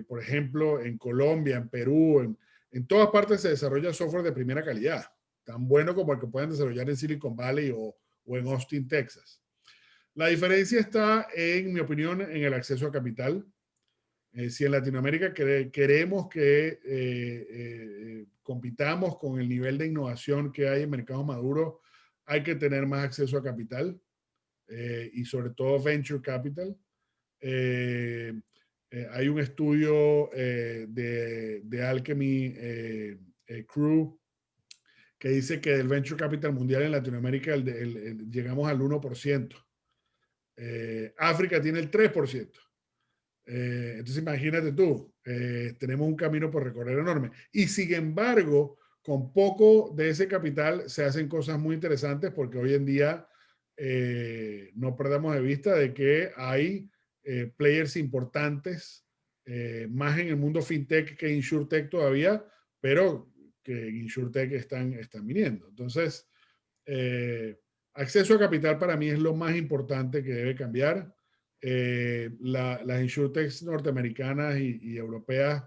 por ejemplo, en Colombia, en Perú, en todas partes se desarrolla software de primera calidad, tan bueno como el que pueden desarrollar en Silicon Valley o en Austin, Texas. La diferencia está, en mi opinión, en el acceso a capital. Si en Latinoamérica queremos que compitamos con el nivel de innovación que hay en mercados maduros, hay que tener más acceso a capital y sobre todo venture capital. Hay un estudio de Alchemy Crew que dice que del venture capital mundial en Latinoamérica llegamos al 1%. África tiene el 3%. Entonces imagínate tú, tenemos un camino por recorrer enorme. Y sin embargo, con poco de ese capital se hacen cosas muy interesantes, porque hoy en día no perdamos de vista de que hay players importantes, más en el mundo fintech que insurtech todavía, pero que en insurtech están viniendo. Entonces, acceso a capital para mí es lo más importante que debe cambiar. Las insurtechs norteamericanas y europeas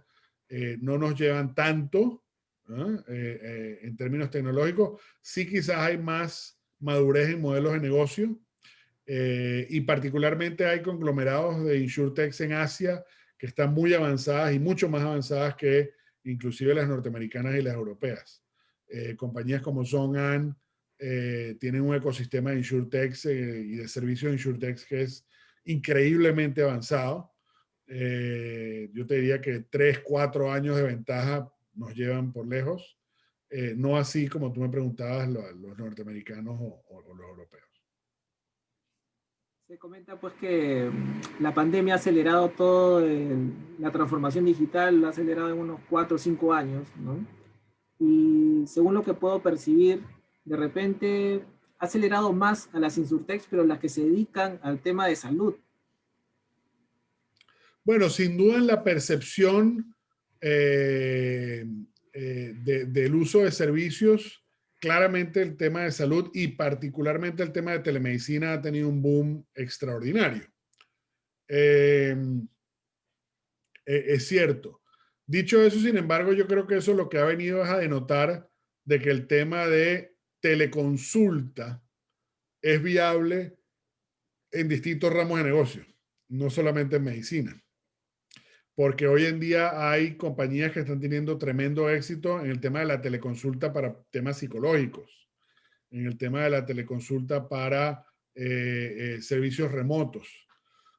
no nos llevan tanto, ¿no? En términos tecnológicos. Sí, quizás hay más madurez en modelos de negocio, y particularmente hay conglomerados de insurtechs en Asia que están muy avanzadas y mucho más avanzadas que inclusive las norteamericanas y las europeas. Compañías como Zhong'an tienen un ecosistema de insurtechs y de servicios de insurtechs que es increíblemente avanzado. Yo te diría que 3, 4 años de ventaja nos llevan por lejos. No así como tú me preguntabas los norteamericanos o los europeos. Se comenta pues que la pandemia ha acelerado todo, la transformación digital, la ha acelerado en unos 4 o 5 años, ¿no? Y según lo que puedo percibir, de repente ha acelerado más a las insurtechs, pero las que se dedican al tema de salud. Bueno, sin duda en la percepción del uso de servicios, claramente el tema de salud y particularmente el tema de telemedicina ha tenido un boom extraordinario. Es cierto. Dicho eso, sin embargo, yo creo que eso lo que ha venido es a denotar de que el tema de teleconsulta es viable en distintos ramos de negocio, no solamente en medicina. Porque hoy en día hay compañías que están teniendo tremendo éxito en el tema de la teleconsulta para temas psicológicos, en el tema de la teleconsulta para servicios remotos.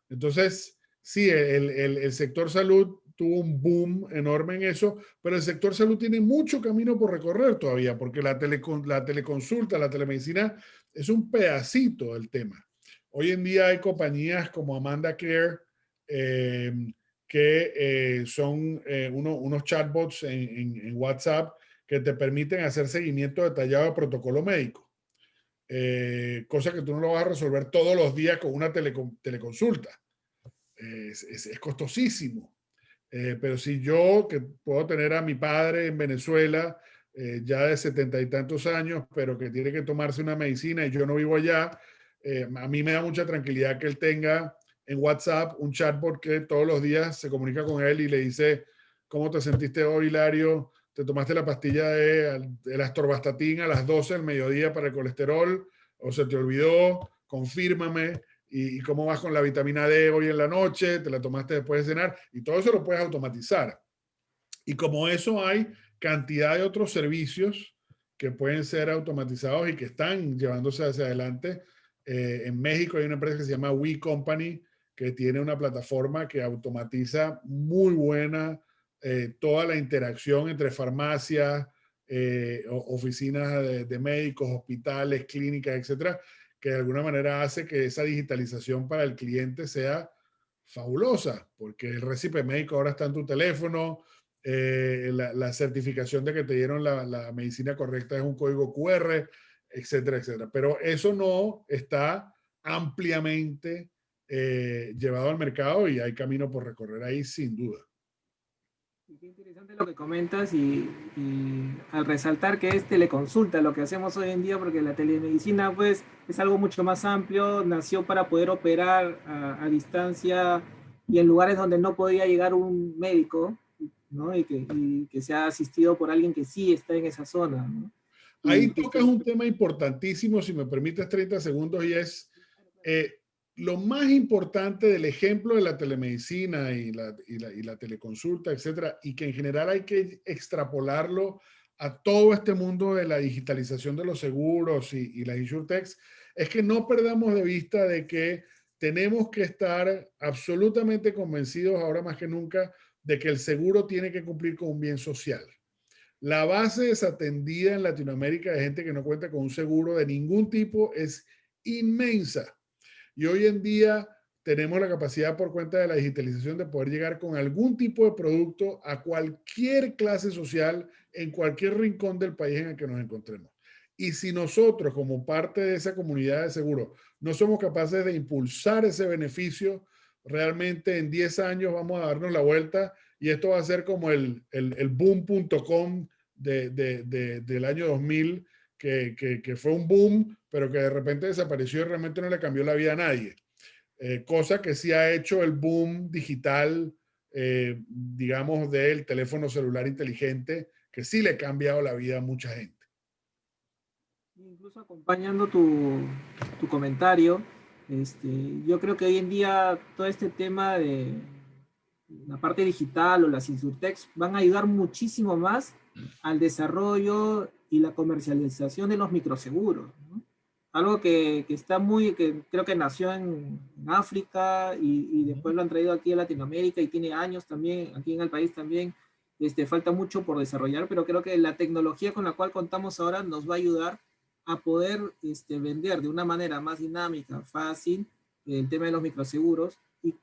Entonces, sí, el sector salud tuvo un boom enorme en eso, pero el sector salud tiene mucho camino por recorrer todavía, porque la teleconsulta, la telemedicina es un pedacito del tema. Hoy en día hay compañías como Amanda Care, eh, que son unos chatbots en WhatsApp que te permiten hacer seguimiento detallado de protocolo médico. Cosa que tú no lo vas a resolver todos los días con una teleconsulta. Es costosísimo. Pero si yo, que puedo tener a mi padre en Venezuela, ya de 70 y tantos años, pero que tiene que tomarse una medicina y yo no vivo allá, a mí me da mucha tranquilidad que él tenga en WhatsApp un chatbot que todos los días se comunica con él y le dice, ¿cómo te sentiste hoy, Hilario? ¿Te tomaste la pastilla de la atorvastatin a las 12 del mediodía para el colesterol? ¿O se te olvidó? Confírmame. ¿Y cómo vas con la vitamina D hoy en la noche? ¿Te la tomaste después de cenar? Y todo eso lo puedes automatizar. Y como eso hay cantidad de otros servicios que pueden ser automatizados y que están llevándose hacia adelante. En México hay una empresa que se llama We Company, que tiene una plataforma que automatiza muy buena toda la interacción entre farmacias, oficinas de médicos, hospitales, clínicas, etcétera, que de alguna manera hace que esa digitalización para el cliente sea fabulosa, porque el récipe médico ahora está en tu teléfono, la certificación de que te dieron la medicina correcta es un código QR, etcétera, etcétera. Pero eso no está ampliamente llevado al mercado y hay camino por recorrer ahí sin duda. Qué interesante lo que comentas y al resaltar que es teleconsulta lo que hacemos hoy en día, porque la telemedicina pues es algo mucho más amplio, nació para poder operar a distancia y en lugares donde no podía llegar un médico, ¿no? Y que sea asistido por alguien que sí está en esa zona, ¿no? Ahí Y tocas justo, un tema importantísimo, si me permites 30 segundos, y es eh, lo más importante del ejemplo de la telemedicina y la teleconsulta, etcétera, y que en general hay que extrapolarlo a todo este mundo de la digitalización de los seguros y las insurtechs, es que no perdamos de vista de que tenemos que estar absolutamente convencidos ahora más que nunca de que el seguro tiene que cumplir con un bien social. La base desatendida en Latinoamérica de gente que no cuenta con un seguro de ningún tipo es inmensa. Y hoy en día tenemos la capacidad por cuenta de la digitalización de poder llegar con algún tipo de producto a cualquier clase social en cualquier rincón del país en el que nos encontremos. Y si nosotros, como parte de esa comunidad de seguro, no somos capaces de impulsar ese beneficio, realmente en 10 años vamos a darnos la vuelta y esto va a ser como el boom.com del año 2000, que fue un boom, pero que de repente desapareció y realmente no le cambió la vida a nadie. Cosa que sí ha hecho el boom digital, digamos, del teléfono celular inteligente, que sí le ha cambiado la vida a mucha gente. incluso acompañando tu comentario, yo creo que hoy en día todo este tema de la parte digital o las insurtechs van a ayudar muchísimo más al desarrollo y la comercialización de los microseguros, ¿no? Algo que está muy, que creo que nació en África y después lo han traído aquí a Latinoamérica y tiene años también, aquí en el país también. Falta mucho por desarrollar, pero creo que la tecnología con la cual contamos ahora nos va a ayudar a poder vender de una manera más dinámica, fácil, el tema de los microseguros.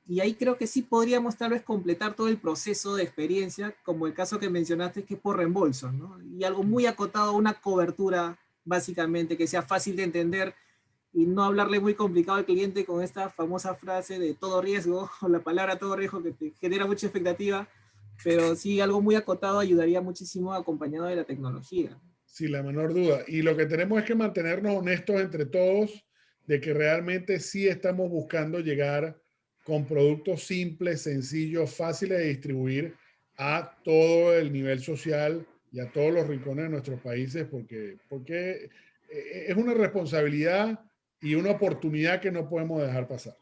Y ahí creo que sí podríamos tal vez completar todo el proceso de experiencia, como el caso que mencionaste, que es por reembolso, ¿no? Y algo muy acotado, una cobertura básicamente que sea fácil de entender y no hablarle muy complicado al cliente con esta famosa frase de todo riesgo, o la palabra todo riesgo que te genera mucha expectativa, pero sí algo muy acotado ayudaría muchísimo acompañado de la tecnología. Sin la menor duda. Y lo que tenemos es que mantenernos honestos entre todos de que realmente sí estamos buscando llegar con productos simples, sencillos, fáciles de distribuir a todo el nivel social y a todos los rincones de nuestros países, porque es una responsabilidad y una oportunidad que no podemos dejar pasar.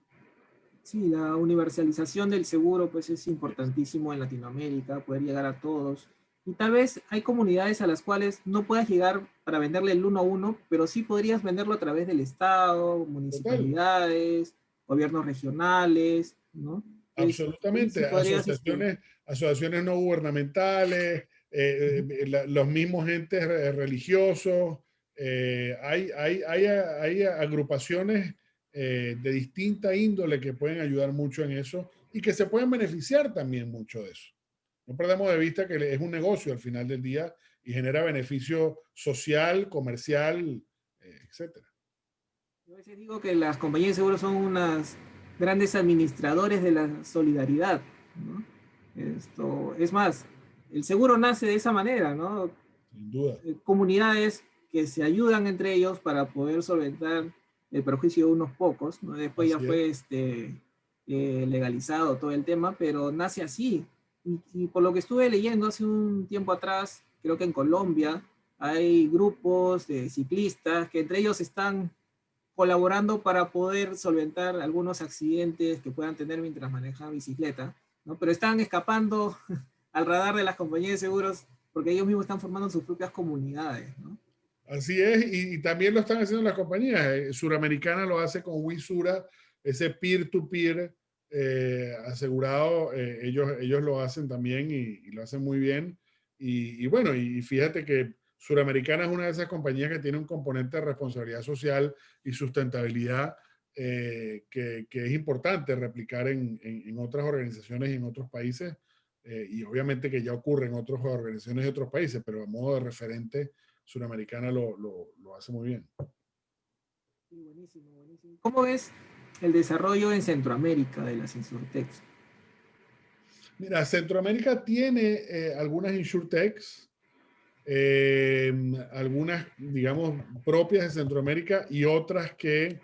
Sí, la universalización del seguro pues es importantísimo en Latinoamérica, poder llegar a todos. Y tal vez hay comunidades a las cuales no puedas llegar para venderle el uno a uno, pero sí podrías venderlo a través del Estado, Total, municipalidades, gobiernos regionales, ¿no? Ahí sí absolutamente. podrías, Asociaciones no gubernamentales, los mismos entes religiosos. Hay agrupaciones de distinta índole que pueden ayudar mucho en eso y que se pueden beneficiar también mucho de eso. No perdamos de vista que es un negocio al final del día y genera beneficio social, comercial, etcétera. yo a veces digo que las compañías de seguros son unas grandes administradores de la solidaridad, ¿no? Es más, el seguro nace de esa manera, ¿no? Sin duda. Comunidades que se ayudan entre ellos para poder solventar el perjuicio de unos pocos, ¿no? Después ya Así es. fue legalizado todo el tema, pero nace así. Y por lo que estuve leyendo hace un tiempo atrás, creo que en Colombia hay grupos de ciclistas que entre ellos están colaborando para poder solventar algunos accidentes que puedan tener mientras manejan bicicleta, ¿no? Pero están escapando al radar de las compañías de seguros porque ellos mismos están formando sus propias comunidades, ¿no? Así es, y también lo están haciendo las compañías. Suramericana lo hace con Wisura, ese peer-to-peer asegurado, ellos lo hacen también y lo hacen muy bien. Y bueno, y fíjate que Suramericana es una de esas compañías que tiene un componente de responsabilidad social y sustentabilidad que es importante replicar en otras organizaciones y en otros países. Y obviamente que ya ocurre en otras organizaciones de otros países, pero a modo de referente Suramericana lo hace muy bien. Sí, buenísimo, buenísimo. ¿Cómo ves el desarrollo en Centroamérica de las Insurtechs? Mira, Centroamérica tiene algunas insurtechs, algunas, digamos, propias de Centroamérica y otras que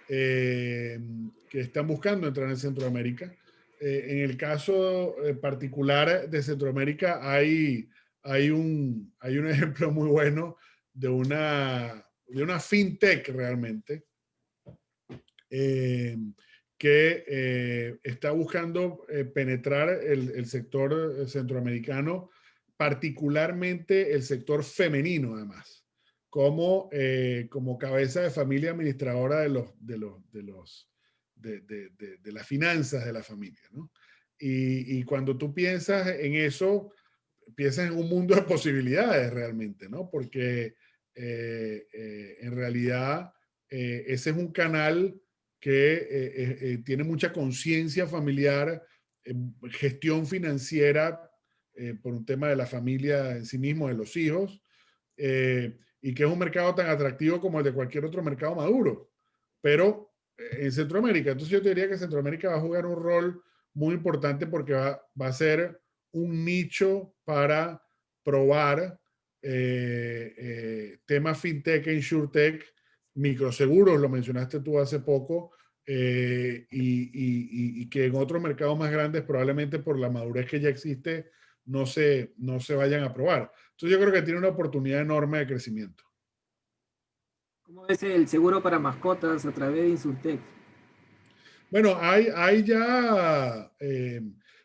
están buscando entrar en Centroamérica. En el caso particular de Centroamérica hay un ejemplo muy bueno de una fintech realmente eh, que está buscando penetrar el sector centroamericano, particularmente el sector femenino además, como cabeza de familia administradora de las finanzas de la familia, ¿no? Y cuando tú piensas en eso, piensas en un mundo de posibilidades realmente, ¿no? Porque en realidad ese es un canal que tiene mucha conciencia familiar, gestión financiera por un tema de la familia en sí mismo, de los hijos, y que es un mercado tan atractivo como el de cualquier otro mercado maduro, pero en Centroamérica. Entonces yo te diría que Centroamérica va a jugar un rol muy importante porque va a ser un nicho para probar temas fintech e insurtech, microseguros, lo mencionaste tú hace poco, y que en otros mercados más grandes probablemente por la madurez que ya existe no se vayan a probar. Entonces yo creo que tiene una oportunidad enorme de crecimiento. ¿Cómo ves el seguro para mascotas a través de Insurtech? Bueno, hay ya,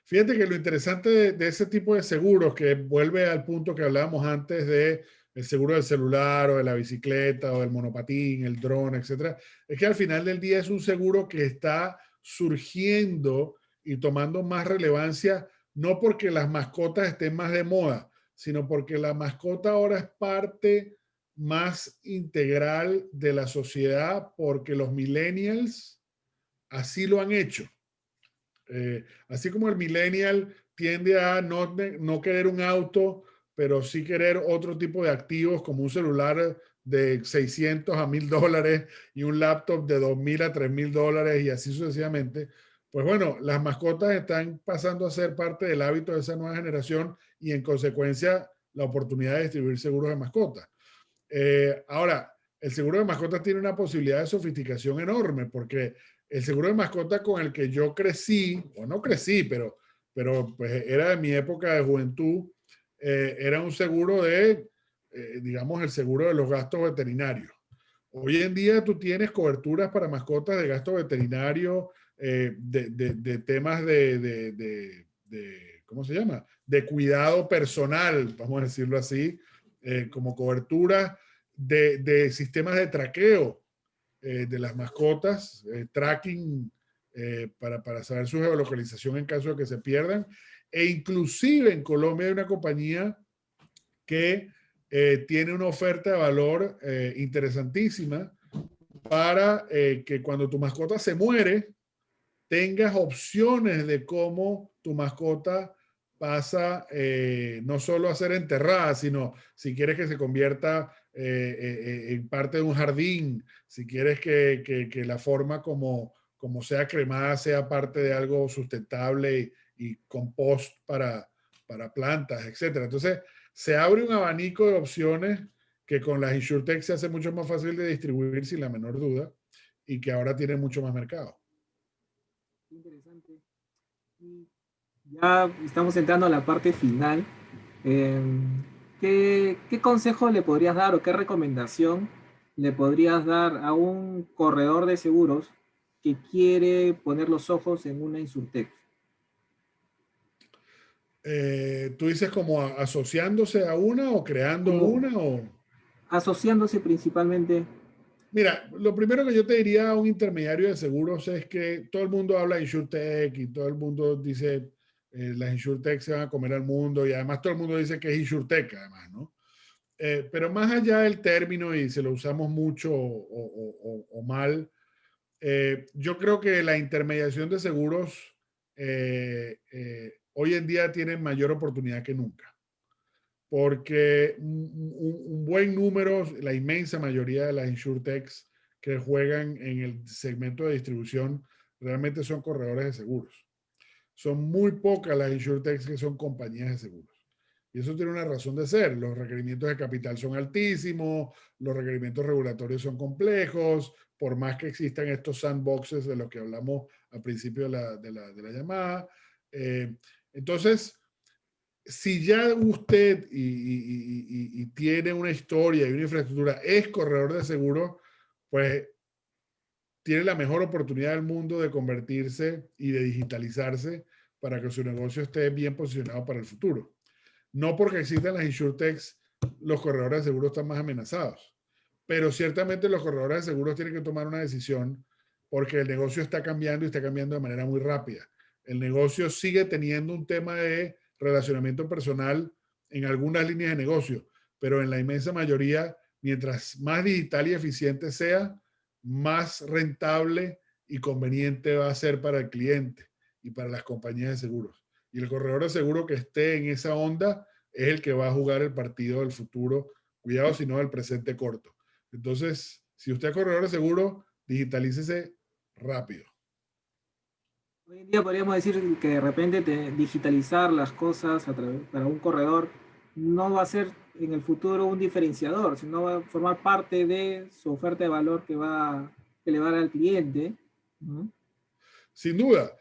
fíjate que lo interesante de ese tipo de seguros, que vuelve al punto que hablábamos antes de el seguro del celular o de la bicicleta o del monopatín, el dron, etcétera, es que al final del día es un seguro que está surgiendo y tomando más relevancia, no porque las mascotas estén más de moda, sino porque la mascota ahora es parte más integral de la sociedad, porque los millennials así lo han hecho. Así como el millennial tiende a no querer un auto, pero sí querer otro tipo de activos como un celular de 600 a $1,000 y un laptop de 2,000 a $3,000 y así sucesivamente. Pues bueno, las mascotas están pasando a ser parte del hábito de esa nueva generación y en consecuencia la oportunidad de distribuir seguros de mascotas. Ahora, el seguro de mascotas tiene una posibilidad de sofisticación enorme porque el seguro de mascota con el que yo crecí, o no crecí, pero pero pues era de mi época de juventud, era un seguro de, digamos, el seguro de los gastos veterinarios. Hoy en día tú tienes coberturas para mascotas de gastos veterinarios, de temas ¿cómo se llama? De cuidado personal, vamos a decirlo así, como cobertura de sistemas de traqueo de las mascotas, tracking para saber su geolocalización en caso de que se pierdan. E inclusive en Colombia hay una compañía que tiene una oferta de valor interesantísima para que cuando tu mascota se muere, tengas opciones de cómo tu mascota pasa no solo a ser enterrada, sino si quieres que se convierta en parte de un jardín, si quieres que la forma como sea cremada sea parte de algo sustentable y compost para plantas, etc. Entonces, se abre un abanico de opciones que con las InsurTech se hace mucho más fácil de distribuir sin la menor duda y que ahora tiene mucho más mercado. Interesante. Y ya estamos entrando a la parte final. Eh, ¿qué consejo le podrías dar o qué recomendación le podrías dar a un corredor de seguros que quiere poner los ojos en una Insurtech? Tú dices como asociándose a una o creando Como una o... asociándose principalmente. Mira, lo primero que yo te diría a un intermediario de seguros es que todo el mundo habla de InsurTech y todo el mundo dice las InsurTech se van a comer al mundo y además todo el mundo dice que es InsurTech además, ¿no? Pero más allá del término y si lo usamos mucho o mal, yo creo que la intermediación de seguros hoy en día tiene mayor oportunidad que nunca porque un buen número, la inmensa mayoría de las insurtechs que juegan en el segmento de distribución realmente son corredores de seguros. Son muy pocas las insurtechs que son compañías de seguros. Y eso tiene una razón de ser. Los requerimientos de capital son altísimos, los requerimientos regulatorios son complejos, por más que existan estos sandboxes de los que hablamos al principio de la llamada. Entonces, si ya usted y tiene una historia y una infraestructura, es corredor de seguros, pues tiene la mejor oportunidad del mundo de convertirse y de digitalizarse para que su negocio esté bien posicionado para el futuro. No porque existan las insurtechs, los corredores de seguros están más amenazados, pero ciertamente los corredores de seguros tienen que tomar una decisión porque el negocio está cambiando y está cambiando de manera muy rápida. El negocio sigue teniendo un tema de relacionamiento personal en algunas líneas de negocio, pero en la inmensa mayoría, mientras más digital y eficiente sea, más rentable y conveniente va a ser para el cliente y para las compañías de seguros. Y el corredor de seguro que esté en esa onda es el que va a jugar el partido del futuro. Cuidado si no del presente corto. Entonces, si usted es corredor de seguro, digitalícese rápido. Hoy en día podríamos decir que de repente digitalizar las cosas para un corredor no va a ser en el futuro un diferenciador, sino va a formar parte de su oferta de valor que le va a dar al cliente, ¿no? Sin duda,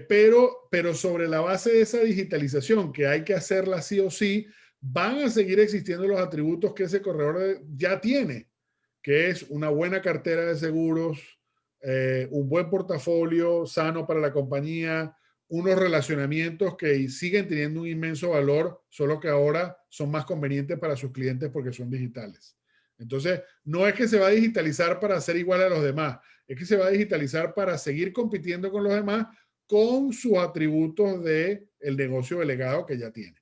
pero sobre la base de esa digitalización, que hay que hacerla sí o sí, van a seguir existiendo los atributos que ese corredor ya tiene, que es una buena cartera de seguros, un buen portafolio sano para la compañía, unos relacionamientos que siguen teniendo un inmenso valor, solo que ahora son más convenientes para sus clientes porque son digitales. Entonces, no es que se va a digitalizar para ser igual a los demás, es que se va a digitalizar para seguir compitiendo con los demás con sus atributos del negocio delegado que ya tiene.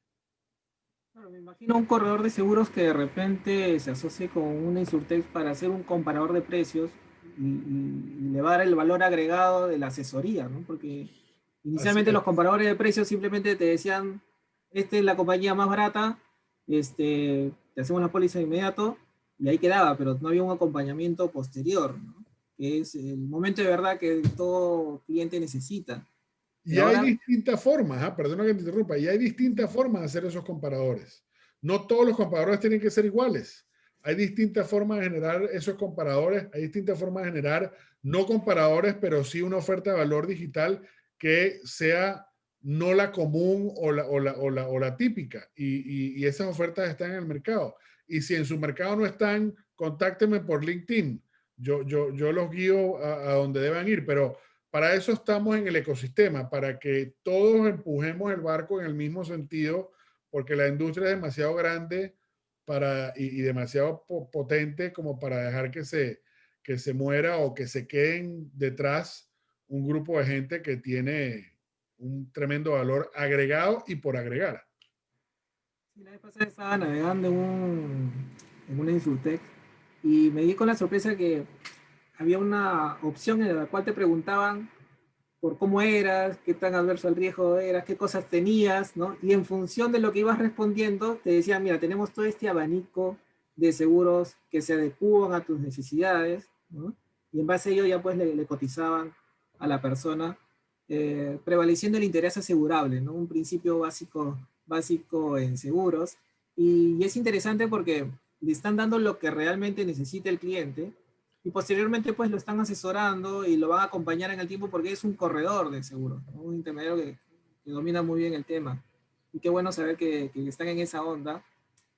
Claro, me imagino un corredor de seguros que de repente se asocie con una Insurtech para hacer un comparador de precios y le va a dar el valor agregado de la asesoría, ¿no? Porque Así inicialmente es. los comparadores de precios simplemente te decían, esta es la compañía más barata, te hacemos la póliza de inmediato y ahí quedaba, pero no había un acompañamiento posterior, ¿no? Que es el momento de verdad que todo cliente necesita. Y Pero hay ahora, distintas formas, perdona que te interrumpa, y hay distintas formas de hacer esos comparadores. No todos los comparadores tienen que ser iguales. Hay distintas formas de generar esos comparadores, hay distintas formas de generar no comparadores, pero sí una oferta de valor digital que sea no la común o la típica. Y esas ofertas están en el mercado. Y si en su mercado no están, contáctenme por LinkedIn. Yo los guío a donde deban ir, pero para eso estamos en el ecosistema, para que todos empujemos el barco en el mismo sentido, porque la industria es demasiado grande y demasiado potente como para dejar que se muera o que se queden detrás un grupo de gente que tiene un tremendo valor agregado y por agregar. Sí, la vez pasada estaba navegando en una Insurtech y me di con la sorpresa que había una opción en la cual te preguntaban por cómo eras, qué tan adverso al riesgo eras, qué cosas tenías, ¿no? Y en función de lo que ibas respondiendo, te decían, mira, tenemos todo este abanico de seguros que se adecúan a tus necesidades, ¿no? Y en base a ello ya pues le cotizaban a la persona, prevaleciendo el interés asegurable, ¿no? Un principio básico en seguros. Y es interesante porque le están dando lo que realmente necesita el cliente, y posteriormente pues lo están asesorando y lo van a acompañar en el tiempo porque es un corredor de seguro, ¿no? Un intermediario que domina muy bien el tema. Y qué bueno saber que están en esa onda.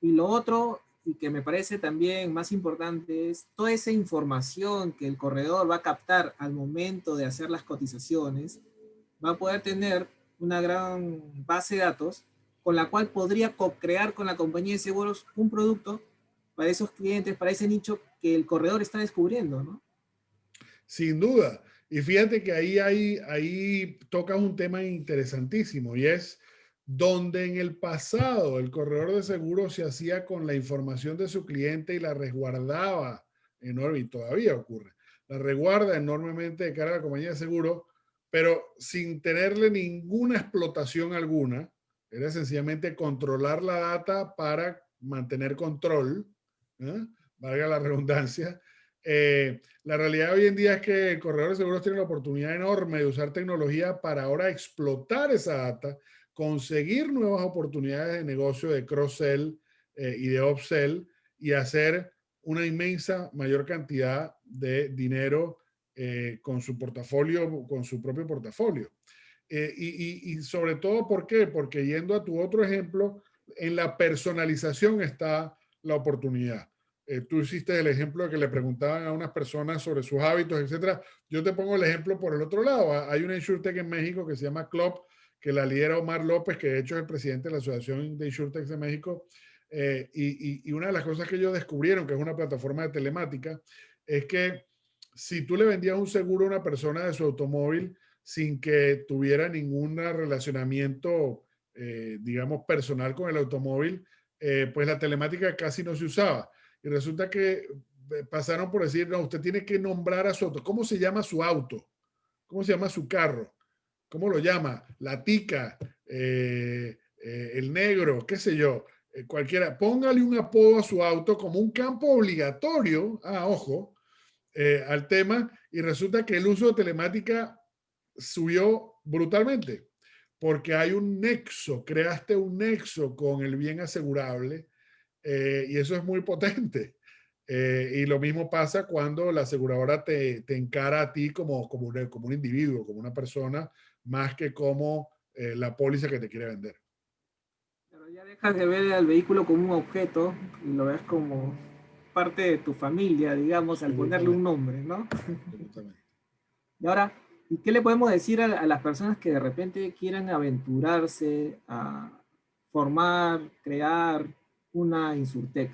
Y lo otro, y que me parece también más importante, es toda esa información que el corredor va a captar al momento de hacer las cotizaciones, va a poder tener una gran base de datos con la cual podría co-crear con la compañía de seguros un producto para esos clientes, para ese nicho que el corredor está descubriendo, ¿no? Sin duda. Y fíjate que ahí tocas un tema interesantísimo y es donde en el pasado el corredor de seguros se hacía con la información de su cliente y la resguardaba enorme, y todavía ocurre, la resguarda enormemente de cara a la compañía de seguro, pero sin tenerle ninguna explotación alguna. Era sencillamente controlar la data para mantener control, ¿eh? Valga la redundancia. La realidad hoy en día es que el corredor de seguros tiene la oportunidad enorme de usar tecnología para ahora explotar esa data, conseguir nuevas oportunidades de negocio de cross-sell y de upsell y hacer una inmensa mayor cantidad de dinero con su portafolio, con su propio portafolio. Y sobre todo, ¿por qué? Porque yendo a tu otro ejemplo, en la personalización está la oportunidad. Tú hiciste el ejemplo de que le preguntaban a unas personas sobre sus hábitos, etcétera. Yo te pongo el ejemplo por el otro lado. Hay una InsurTech en México que se llama Club, que la lidera Omar López, que de hecho es el presidente de la Asociación de InsurTech de México. Y una de las cosas que ellos descubrieron, que es una plataforma de telemática, es que si tú le vendías un seguro a una persona de su automóvil sin que tuviera ningún relacionamiento, digamos, personal con el automóvil, pues la telemática casi no se usaba. Y resulta que pasaron por decir, no, usted tiene que nombrar a su auto. ¿Cómo se llama su auto? ¿Cómo se llama su carro? ¿Cómo lo llama? La tica, el negro, qué sé yo, cualquiera. Póngale un apodo a su auto como un campo obligatorio, ojo, al tema, y resulta que el uso de telemática subió brutalmente, porque hay un nexo, creaste un nexo con el bien asegurable, y eso es muy potente. Y lo mismo pasa cuando la aseguradora te encara a ti como un individuo, como una persona, más que como la póliza que te quiere vender. Pero ya dejas de ver al vehículo como un objeto y lo ves como parte de tu familia, digamos, al ponerle un Absolutamente, nombre, ¿no? absolutamente. Y ahora, ¿y qué le podemos decir a las personas que de repente quieran aventurarse a formar, crear una Insurtech?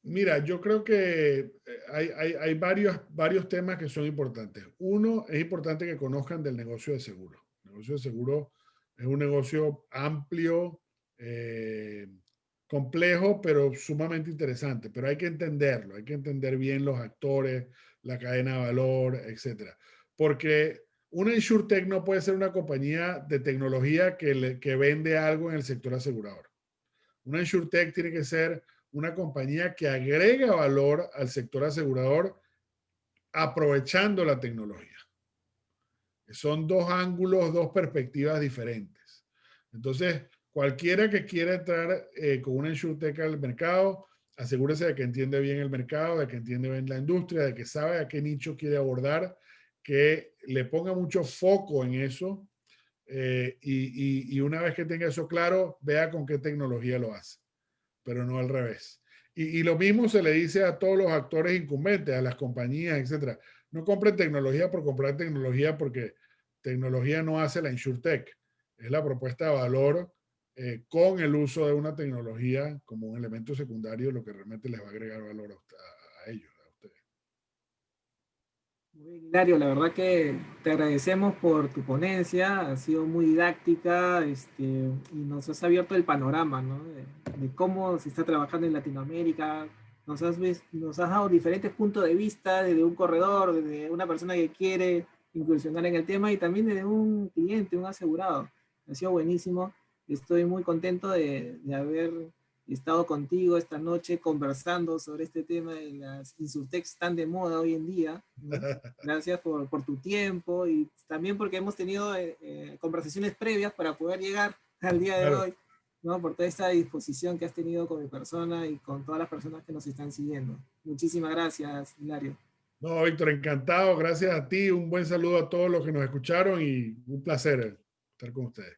Mira, yo creo que hay varios temas que son importantes. Uno, es importante que conozcan del negocio de seguro. El negocio de seguro es un negocio amplio, eh, complejo, pero sumamente interesante. Pero hay que entenderlo, hay que entender bien los actores, la cadena de valor, etcétera. Porque una InsurTech no puede ser una compañía de tecnología que vende algo en el sector asegurador. Una InsurTech tiene que ser una compañía que agrega valor al sector asegurador aprovechando la tecnología. Son dos ángulos, dos perspectivas diferentes. Entonces, cualquiera que quiera entrar con una InsurTech al mercado, asegúrese de que entiende bien el mercado, de que entiende bien la industria, de que sabe a qué nicho quiere abordar, que le ponga mucho foco en eso y una vez que tenga eso claro, vea con qué tecnología lo hace, pero no al revés. Y lo mismo se le dice a todos los actores incumbentes, a las compañías, etcétera. No compren tecnología por comprar tecnología porque tecnología no hace la InsurTech. Es la propuesta de valor con el uso de una tecnología como un elemento secundario, lo que realmente les va a agregar valor a ellos, a ustedes. Muy bien, Hilario, la verdad que te agradecemos por tu ponencia, ha sido muy didáctica, y nos has abierto el panorama, ¿no? De cómo se está trabajando en Latinoamérica, nos has dado diferentes puntos de vista desde un corredor, desde una persona que quiere incursionar en el tema y también desde un cliente, un asegurado. Ha sido buenísimo, estoy muy contento de haber estado contigo esta noche conversando sobre este tema de las insurtechs tan de moda hoy en día, ¿no? Gracias por tu tiempo y también porque hemos tenido conversaciones previas para poder llegar al día de Claro. hoy, ¿no? Por toda esta disposición que has tenido con mi persona y con todas las personas que nos están siguiendo. Muchísimas gracias, Hilario. No, Víctor, encantado. Gracias a ti. Un buen saludo a todos los que nos escucharon y un placer estar con ustedes.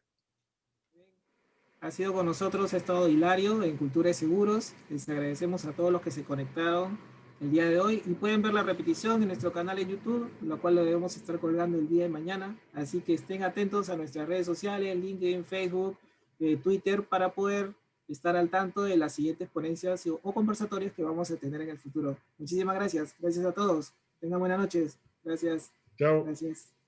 Ha sido con nosotros, ha estado Hilario en Cultura de Seguros. Les agradecemos a todos los que se conectaron el día de hoy y pueden ver la repetición en nuestro canal en YouTube, lo cual lo debemos estar colgando el día de mañana. Así que estén atentos a nuestras redes sociales, LinkedIn, Facebook, Twitter, para poder estar al tanto de las siguientes ponencias o conversatorios que vamos a tener en el futuro. Muchísimas gracias. Gracias a todos. Tengan buenas noches. Gracias. Chao. Gracias.